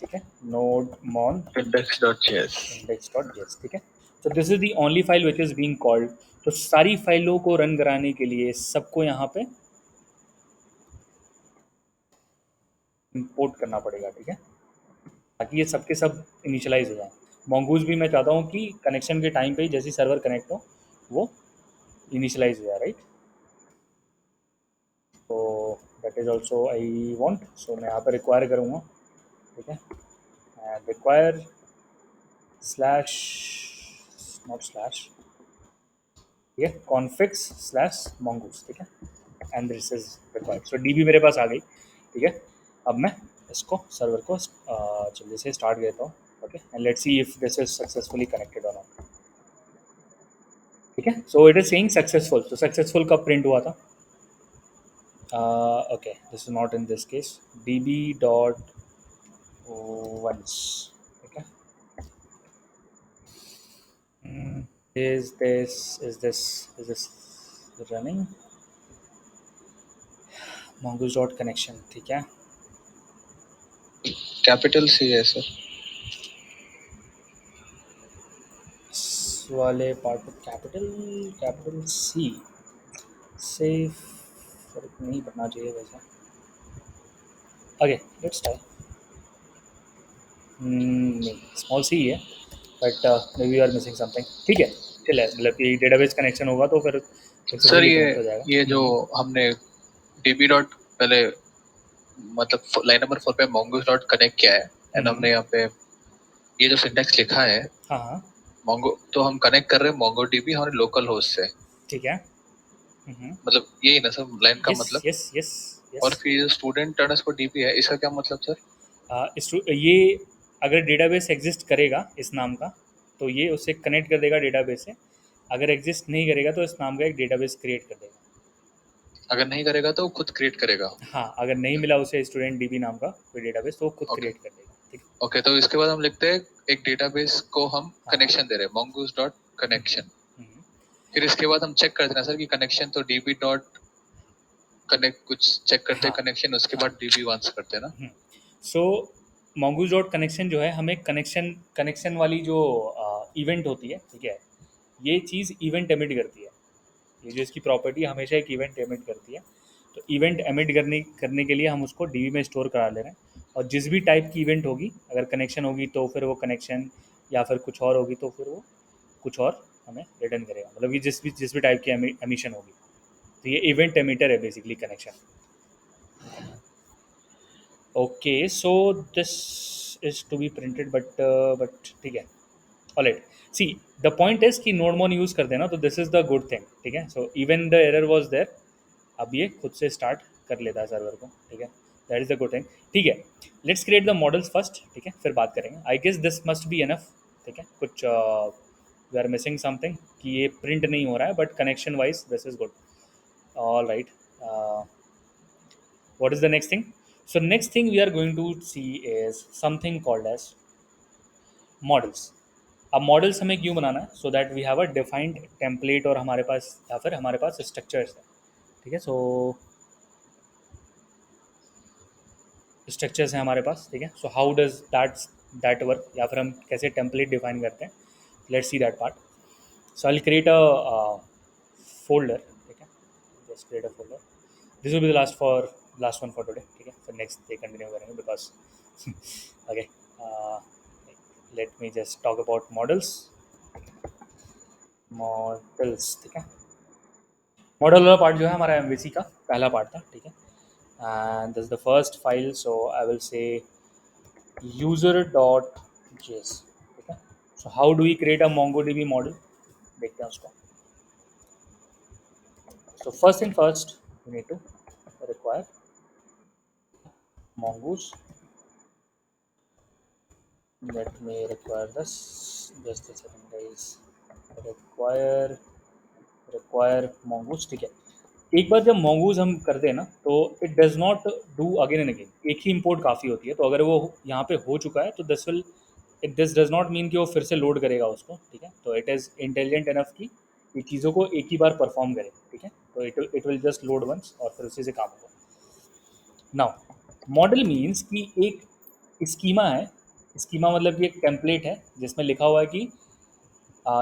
ठीक है, नोड मॉन index.js. index.js, ठीक है। तो this is the only file which is being called. तो सारी फाइलों को रन कराने के लिए सबको यहाँ पे इंपोर्ट करना पड़ेगा, ठीक है, ताकि ये सबके सब इनिशियलाइज हो जाए। मोंगूज भी मैं चाहता हूँ कि कनेक्शन के टाइम पे ही जैसे सर्वर कनेक्ट हो वो इनिशियलाइज हो जाए, राइट। तो that is also I want, so मैं यहाँ पर रिक्वायर करूँगा, ठीक है, रिक्वायर स्लैश नॉट स्लैश, ठीक है, कॉन्फिक्स स्लैश मोंगूज, ठीक है, and this is required. So dB मेरे पास आ गई, ठीक है। अब मैं इसको सर्वर को जल्दी से स्टार्ट देता हूँ, okay, and let's see if this is successfully connected और नॉट, ठीक है। So it is saying successful. तो सक्सेसफुल कब प्रिंट हुआ था? Okay, this is not in this case. db dot once. Okay. Mm, is this running? mongoose dot connection. ठीक है. कैपिटल सी है सर. इस वाले पार्ट पे कैपिटल कैपिटल सी से फर्क नहीं पड़ना चाहिए वैसे. Okay, let's try. नहीं, स्मॉल सी ही है, but maybe are missing something. ठीक है, चले, मतलब कि डेटाबेस कनेक्शन होगा तो फिर सर सक्सेसफुली कनेक्ट हो जाएगा. ये जो हमने db डॉट पहले मतलब लाइन नंबर 4 पे mongoose डॉट कनेक्ट किया है एंड हमने यहाँ पे ये जो सिंटैक्स लिखा है हाँ हाँ, मोंगो, तो हम कनेक्ट कर रहे हैं MongoDB हमारे लोकल होस्ट से. ठीक है. मतलब यही ना सर लाइन का यस मतलब. यस यस और यस. फिर ये स्टूडेंट अंडरस्कोर डीबी है, इसका क्या मतलब सर? ये अगर डेटाबेस एग्जिस्ट करेगा इस नाम का, तो ये उससे कनेक्ट कर देगा डेटाबेस से. अगर एग्जिस्ट नहीं करेगा तो इस नाम का एक डेटाबेस क्रिएट कर देगा. अगर नहीं करेगा तो वो खुद क्रिएट करेगा. हाँ, अगर नहीं मिला उसे स्टूडेंट डीबी नाम का कोई डेटाबेस तो वो खुद ओके क्रिएट कर देगा. ठीक है. ओके, तो इसके बाद हम लिखते हैं एक डेटाबेस को हम हाँ. कनेक्शन दे रहे हैं mongoose डॉट कनेक्शन. हम्म. फिर इसके बाद हम चेक करते हैं सर कि कनेक्शन तो db डॉट कनेक्ट कुछ चेक करते हैं हाँ कनेक्शन, उसके बाद db वंस करते हैं ना. सो mongoose डॉट कनेक्शन जो है हमें कनेक्शन कनेक्शन वाली जो इवेंट होती है, ठीक है, ये चीज़ इवेंट एमिट करती है. ये जो इसकी प्रॉपर्टी हमेशा एक इवेंट एमिट करती है. तो इवेंट एमिट करने करने के लिए हम उसको डीबी में स्टोर करा ले रहे हैं. और जिस भी टाइप की इवेंट होगी, अगर कनेक्शन होगी तो फिर वो कनेक्शन, या फिर कुछ और होगी तो फिर वो कुछ और हमें रिटर्न करेगा. मतलब कि जिस भी टाइप की एमिशन होगी, तो ये इवेंट एमिटर है basically connection. Okay, so this is to be printed, but ठीक है. Alright, see the point is कि नोडमोन यूज़ करते हैं ना, तो this is the good thing. ठीक है, so even the error was there, अब ये खुद से स्टार्ट कर लेता है सर्वर को. ठीक है, that is the good thing. ठीक है, let's create the models first. ठीक है, फिर बात करेंगे. I guess this must be enough. ठीक है, कुछ वी आर मिसिंग समथिंग कि ये प्रिंट नहीं हो रहा है, but connection wise this is good. All right, what is the next thing? So next thing we are going to see is something called as models. अब मॉडल्स हमें क्यों बनाना है? So that we have a defined template, और हमारे पास, या फिर हमारे पास स्ट्रक्चर्स है. ठीक है, सो स्ट्रक्चर्स हैं हमारे पास. ठीक है, so how does that work, या फिर हम कैसे टेम्पलेट डिफाइन करते हैं. Let's see that part. So I create a folder. ठीक है, just create a folder. This will be the last one for today. ठीक है, फिर नेक्स्ट डे कंटिन्यू करेंगे because okay. Let me just talk about models. ठीक है, मॉडल वाला पार्ट जो है हमारा एमवीसी का पहला पार्ट था. ठीक है, and this the first file. So I will say user.js. ठीक है, so how do we create a MongoDB model, देखते हैं उसको. So first thing first, we need to require mongoose. Let me require this. Just a second, guys. Require mongoose. ठीक है, एक बार जब mongoose हम करते हैं ना, तो it does not do again and again. एक ही इंपोर्ट काफ़ी होती है. तो अगर वो यहाँ पे हो चुका है तो दिस डज नॉट मीन कि वो फिर से लोड करेगा उसको. ठीक है, तो इट इज़ इंटेलिजेंट इनफ कि ये चीज़ों को एक ही बार परफॉर्म करे. ठीक है, तो it will just load once और फिर उसी से काम होगा. नाउ मॉडल मीन्स कि एक स्कीमा है. स्कीमा मतलब कि एक टेम्पलेट है जिसमें लिखा हुआ है कि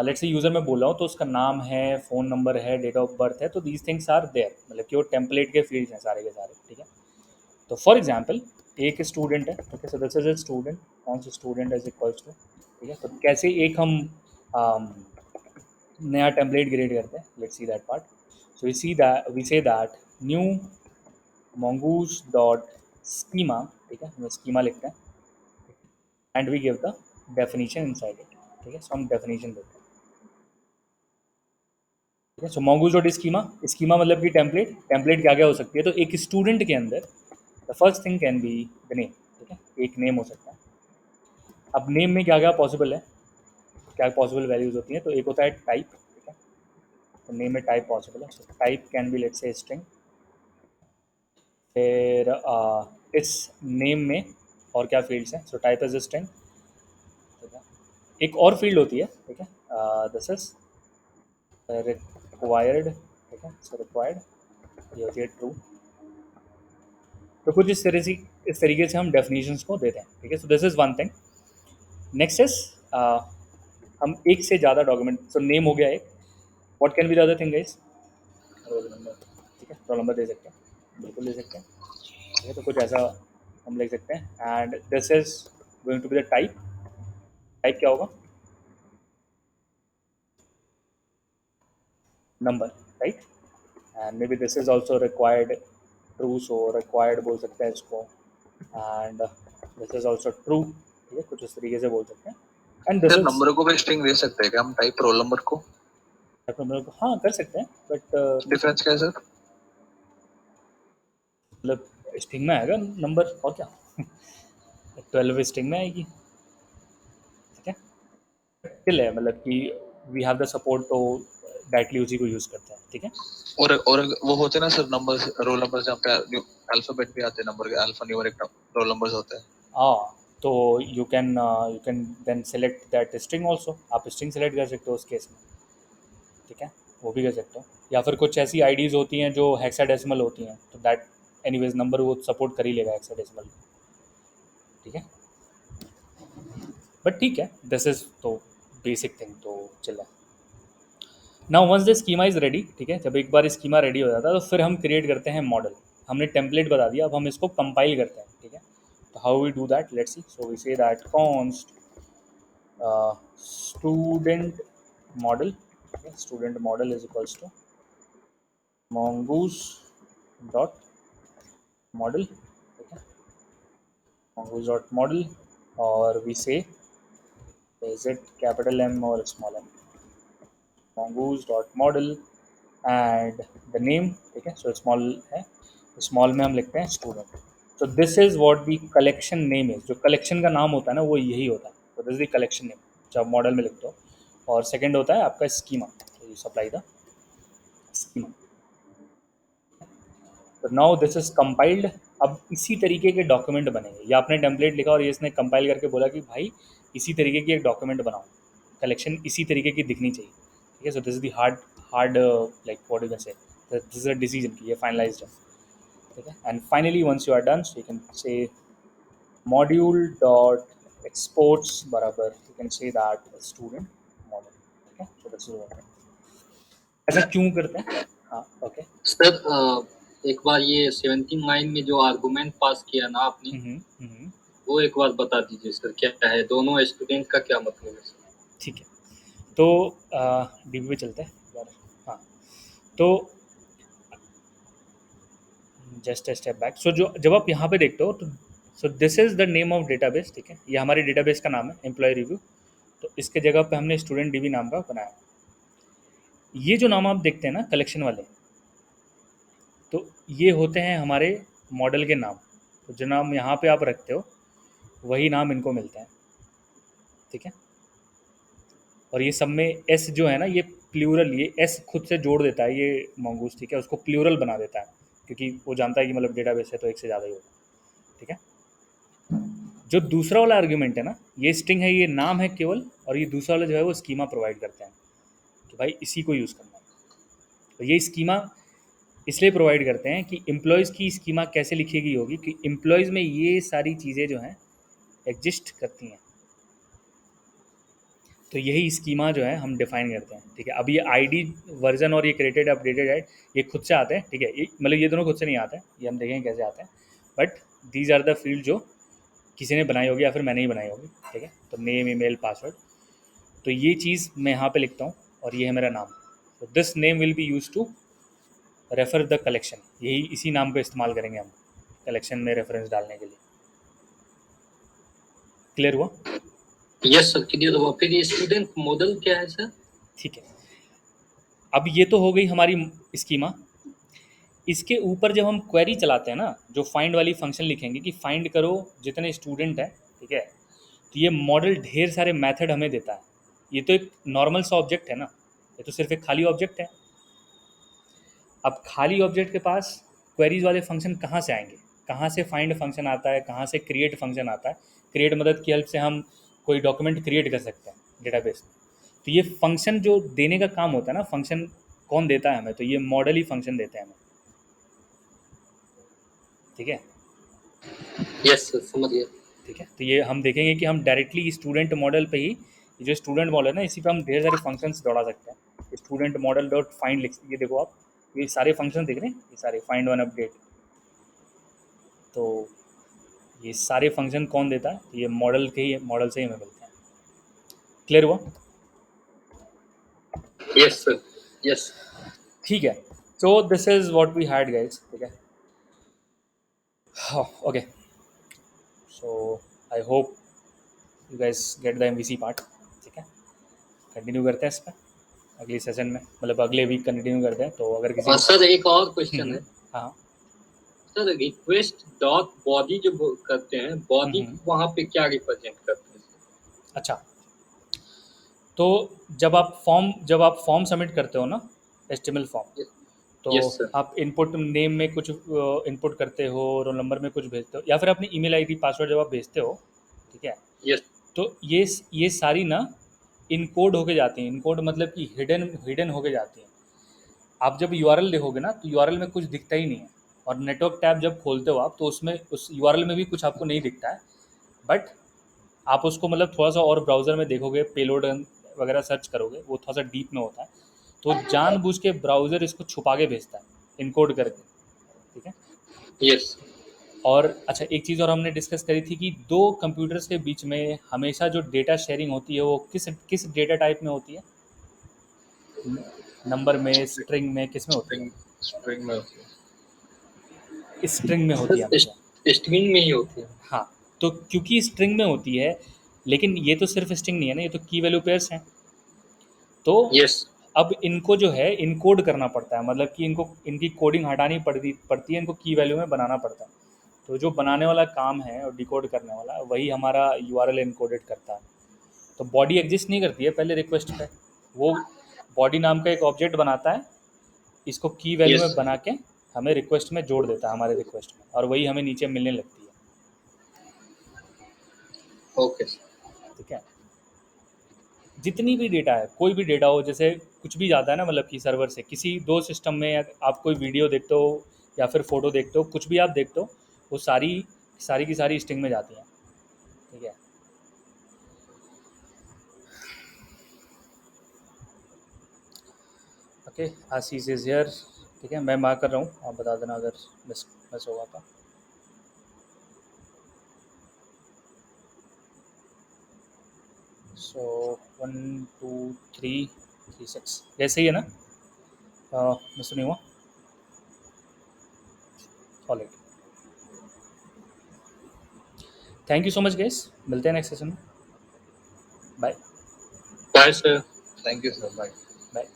लेट्स से यूज़र में बोल रहा हूँ तो उसका नाम है, फ़ोन नंबर है, डेट ऑफ बर्थ है. तो दीज थिंग्स आर देयर, मतलब कि वो टेम्पलेट के फील्ड्स हैं सारे के सारे. ठीक है, तो फॉर एग्जाम्पल एक स्टूडेंट है. ठीक है, so this is a student. कौन सा स्टूडेंट इज इक्वल्स टू. ठीक है, तो कैसे एक हम नया टेम्पलेट क्रिएट करते हैं. Let's see that part. So we say that new mongoose dot schema. ठीक है, हम स्कीमा लिखते हैं and we give the definition inside it. ठीक है, सो हम डेफिनेशन देते हैं. ठीक है, so mongoose dot schema. Schema मतलब कि टेम्पलेट क्या क्या हो सकती है. तो एक स्टूडेंट के अंदर the first thing can be the name. ठीक है, एक नेम हो सकता है. अब नेम में क्या क्या पॉसिबल है, क्या पॉसिबल वैल्यूज होती हैं. तो एक होता है टाइप. ठीक है, तो नेम में टाइप पॉसिबल है. So type can be let's say string. फिर इस नेम में और क्या फील्ड्स हैं? सो टाइप एज स्ट्रिंग, ठीक है। एक और फील्ड होती है, ठीक है, दिस इज रिक्वायर्ड, ठीक है। सो रिक्वायर्ड ये होती है ट्रू। तो कुछ इस तरीके से हम डेफिनेशंस को देते हैं, ठीक है। So this is one thing. Next is हम एक से ज़्यादा डॉक्यूमेंट, सो नेम हो गया एक, what can be the other thing guys? Roll number, ठीक है, रोल नंबर दे सकते हैं, बिल्कुल दे सकते हैं, ठीक है। तो कुछ ऐसा हम लिख सकते हैं, and this is going to be the type. Type क्या होगा? Number, right. And maybe this is also required true, so required बोल सकते हैं इसको, and this is also true, ठीक है, कुछ इस तरीके से बोल सकते हैं। And this sir is number को भी स्ट्रिंग दे सकते हैं क्या हम, टाइप रोल नंबर को? हाँ कर सकते हैं, बट डिफरेंस क्या है सर? मतलब स्ट्रिंग में आएगा नंबर, और क्या 12 स्ट्रिंग में आएगी, ठीक है। स्टिल है, मतलब कि वी हैव द सपोर्ट, तो डायरेक्टली उसी को यूज़ करते हैं, ठीक है। और वो होते हैं ना सर नंबर्स, रोल नंबर्स जहाँ पे अल्फाबेट भी आते हैं, नंबर के अल्फा न्यूमेरिक रोल नंबर्स होते हैं। हाँ, तो you can then select that string also, आप स्ट्रिंग सेलेक्ट कर सकते हो उस केस में, ठीक है, वो भी कर सकते हो। या फिर कुछ ऐसी आईडीज़ होती हैं जो हेक्साडेसिमल होती हैं, तो दैट एनीवेज नंबर वो सपोर्ट कर ही लेगा हेक्साडेसिमल, ठीक है। बट ठीक है, दिस इज तो बेसिक थिंग, तो चला। Now once the schema is ready, ठीक है, जब एक बार स्कीमा रेडी हो जाता है तो फिर हम क्रिएट करते हैं मॉडल। हमने टेम्पलेट बता दिया, अब हम इसको कंपाइल करते हैं, ठीक है। तो how we do that, let's see. So we say that const student model, student model is equals to mongoose dot model, ठीक है, mongoose डॉट मॉडल, और we say is it capital M और small M, mongoose dot model and the name, ठीक है। सो स्मॉल है, स्मॉल में हम लिखते हैं स्टूडेंट। तो this is what the collection name is, जो कलेक्शन का नाम होता है ना वो यही होता है। तो this is the collection name जो आप मॉडल में लिखते हो। और सेकंड होता है आपका स्कीमा, तो यू सप्लाई द स्कीमा। तो नाउ दिस इज कंपाइल्ड। अब इसी तरीके के डॉक्यूमेंट बनेंगे, या आपने टेम्पलेट लिखा और ये इसने कंपाइल करके बोला कि भाई इसी तरीके की एक डॉक्यूमेंट बनाओ, कलेक्शन इसी तरीके की दिखनी चाहिए, ठीक है। So this is the hard hard like what you can say, this is a decision कि ये फाइनलाइज्ड है, ठीक है। And finally once you are done, so you can say module dot exports बराबर, you can say that student model, ठीक है। सो दिस इज ऐसा क्यों करते हैं? हाँ, ओके। सर एक बार ये 17 लाइन में जो आर्गुमेंट पास किया ना आपने, वो एक बार बता दीजिए सर, क्या है दोनों स्टूडेंट का क्या मतलब है सर? ठीक है, तो डीबी पे चलते हैं यार। हाँ, तो जस्ट अ स्टेप बैक। सो जो जब आप यहाँ पे देखते हो, तो सो this is the name of database, ठीक है, ये हमारे डेटाबेस का नाम है एम्प्लॉय रिव्यू। तो इसके जगह पे हमने स्टूडेंट डीबी नाम का बनाया। ये जो नाम आप देखते हैं ना कलेक्शन वाले, तो ये होते हैं हमारे मॉडल के नाम। तो जो नाम यहाँ पे आप रखते हो वही नाम इनको मिलते हैं, ठीक है। और ये सब में एस जो है ना, ये प्लूरल, ये एस खुद से जोड़ देता है ये मंगूस, ठीक है, उसको प्लूरल बना देता है, क्योंकि वो जानता है कि मतलब डेटाबेस है तो एक से ज़्यादा ही होगा, ठीक है। जो दूसरा वाला आर्ग्यूमेंट है ना, ये स्ट्रिंग है, ये नाम है केवल, और ये दूसरा वाला जो है वो स्कीमा प्रोवाइड करते हैं कि भाई इसी को यूज़ करना है। तो ये स्कीमा इसलिए प्रोवाइड करते हैं कि एम्प्लॉयज़ की स्कीमा कैसे लिखी गई होगी, कि एम्प्लॉयज़ में ये सारी चीज़ें जो हैं एग्जिस्ट करती हैं। तो यही स्कीमा जो है हम डिफाइन करते हैं, ठीक है। अब ये आईडी वर्जन और ये क्रिएटेड अपडेटेड है, ये खुद से आते हैं, ठीक है। ये मतलब ये दोनों खुद से नहीं आते हैं, ये हम देखेंगे कैसे आते हैं। But these are the field जो किसी ने बनाई होगी या फिर मैंने ही बनाई होगी, ठीक है। तो नेम, ईमेल, पासवर्ड, तो ये चीज़ मैं यहाँ पे लिखता हूँ, और ये है मेरा नाम। तो this name will be use to refer the collection, यही इसी नाम को इस्तेमाल करेंगे हम कलेक्शन में रेफरेंस डालने के लिए। क्लियर हुआ? यस सर, क्लियर हुआ। फिर ये स्टूडेंट मॉडल क्या है सर? ठीक है, अब ये तो हो गई हमारी स्कीमा। इसके ऊपर जब हम क्वेरी चलाते हैं ना, जो फाइंड वाली फंक्शन लिखेंगे कि फाइंड करो जितने स्टूडेंट हैं, ठीक है, तो ये मॉडल ढेर सारे मेथड हमें देता है। ये तो एक नॉर्मल सा ऑब्जेक्ट है ना, ये तो सिर्फ एक खाली ऑब्जेक्ट है। अब खाली ऑब्जेक्ट के पास क्वेरीज वाले फंक्शन कहाँ से आएंगे, कहाँ से फाइंड फंक्शन आता है, कहाँ से क्रिएट फंक्शन आता है। क्रिएट मदद की हेल्प से हम कोई डॉक्यूमेंट क्रिएट कर सकते हैं डेटाबेस में। तो ये फंक्शन जो देने का काम होता है ना, फंक्शन कौन देता है हमें, तो ये मॉडल ही फंक्शन देते हैं हमें। ठीक है, यस सर, समझ गया। ठीक है। तो ये हम देखेंगे कि हम डायरेक्टली स्टूडेंट मॉडल पे ही, ये जो स्टूडेंट मॉडल है ना, इसी पे हम ढेर सारे फंक्शंस दौड़ा सकते हैं। स्टूडेंट मॉडल डॉट फाइंड लिख, ये देखो आप, ये सारे फंक्शन दिख रहे हैं, ये सारे फाइंड वन अपडेट। तो ये सारे फंक्शन कौन देता है, ये मॉडल के ही, मॉडल से ही हमें मिलते हैं। क्लियर हुआ? Yes sir, yes. ठीक है, so this is what we had guys. ठीक है, okay, so I hope you guys get the MVC part. ठीक है, कंटिन्यू करते हैं इस पर अगली सेशन में, मतलब अगले वीक कंटिन्यू करते हैं। तो अगर किसी और सर एक और क्वेश्चन है। हाँ सर रिक्वेस्ट डॉट बॉडी जो करते हैं, बॉडी वहाँ पे क्या रिप्रेजेंट करते हैं? अच्छा, तो जब आप फॉर्म सबमिट करते हो ना, HTML फॉर्म, तो यस सर। आप इनपुट नेम में कुछ इनपुट करते हो, रोल नंबर में कुछ भेजते हो, या फिर अपनी ईमेल आईडी पासवर्ड जब आप भेजते हो, ठीक है, यस। तो ये सारी ना इनकोड होके जाती हैं। इनकोड मतलब कि हिडन होके जाती हैं। आप जब URL देखोगे ना, तो URL में कुछ दिखता ही नहीं है, और नेटवर्क टैब जब खोलते हो आप, तो उसमें उस URL में भी कुछ आपको नहीं दिखता है। बट आप उसको मतलब थोड़ा सा और ब्राउज़र में देखोगे, पेलोड वगैरह सर्च करोगे, वो थोड़ा सा डीप में होता है, तो जानबूझ के ब्राउज़र इसको छुपा के भेजता है इनकोड करके। ठीक है, यस। और अच्छा, एक चीज़ और हमने डिस्कस करी थी कि दो कंप्यूटर्स के बीच में हमेशा जो डेटा शेयरिंग होती है वो किस डेटा टाइप में होती है, नंबर में, स्ट्रिंग में, किस में होती है? स्ट्रिंग में होती है। स्ट्रिंग में होती है हमेशा। स्ट्रिंग में ही होती है। हाँ, तो क्योंकि स्ट्रिंग में होती है, लेकिन ये तो सिर्फ स्ट्रिंग नहीं है ना, ये तो की वैल्यू पेयर्स हैं। तो यस। अब इनको जो है इनकोड करना पड़ता है, मतलब कि इनको, इनकी कोडिंग हटानी पड़ती है, इनको की वैल्यू में बनाना पड़ता है। तो जो बनाने वाला काम है और डिकोड करने वाला, वही हमारा URL इनकोडेड करता है। तो बॉडी एग्जिस्ट नहीं करती है पहले रिक्वेस्ट पे, वो बॉडी नाम का एक ऑब्जेक्ट बनाता है, इसको की वैल्यू में यस। बना के हमें रिक्वेस्ट में जोड़ देता है, हमारे रिक्वेस्ट में, और वही हमें नीचे मिलने लगती है। ओके। ठीक है, जितनी भी डेटा है, कोई भी डेटा हो, जैसे कुछ भी जाता है ना, मतलब कि सर्वर से किसी दो सिस्टम में, आप कोई वीडियो देखते हो या फिर फोटो देखते हो, कुछ भी आप देखते हो, वो सारी सारी की सारी स्ट्रिंग में जाती हैं। ठीक है, ओके, आशीष इज हियर। ठीक है, मैं मार्क कर रहा हूँ, आप बता देना अगर मिस होगा तो। सो 1 2 3 3 6 ऐसे ही है ना, मिस नहीं हुआ? Alright, thank you so much guys, मिलते हैं नेक्स्ट सेशन में। Bye bye sir. Thank you sir, bye. Bye.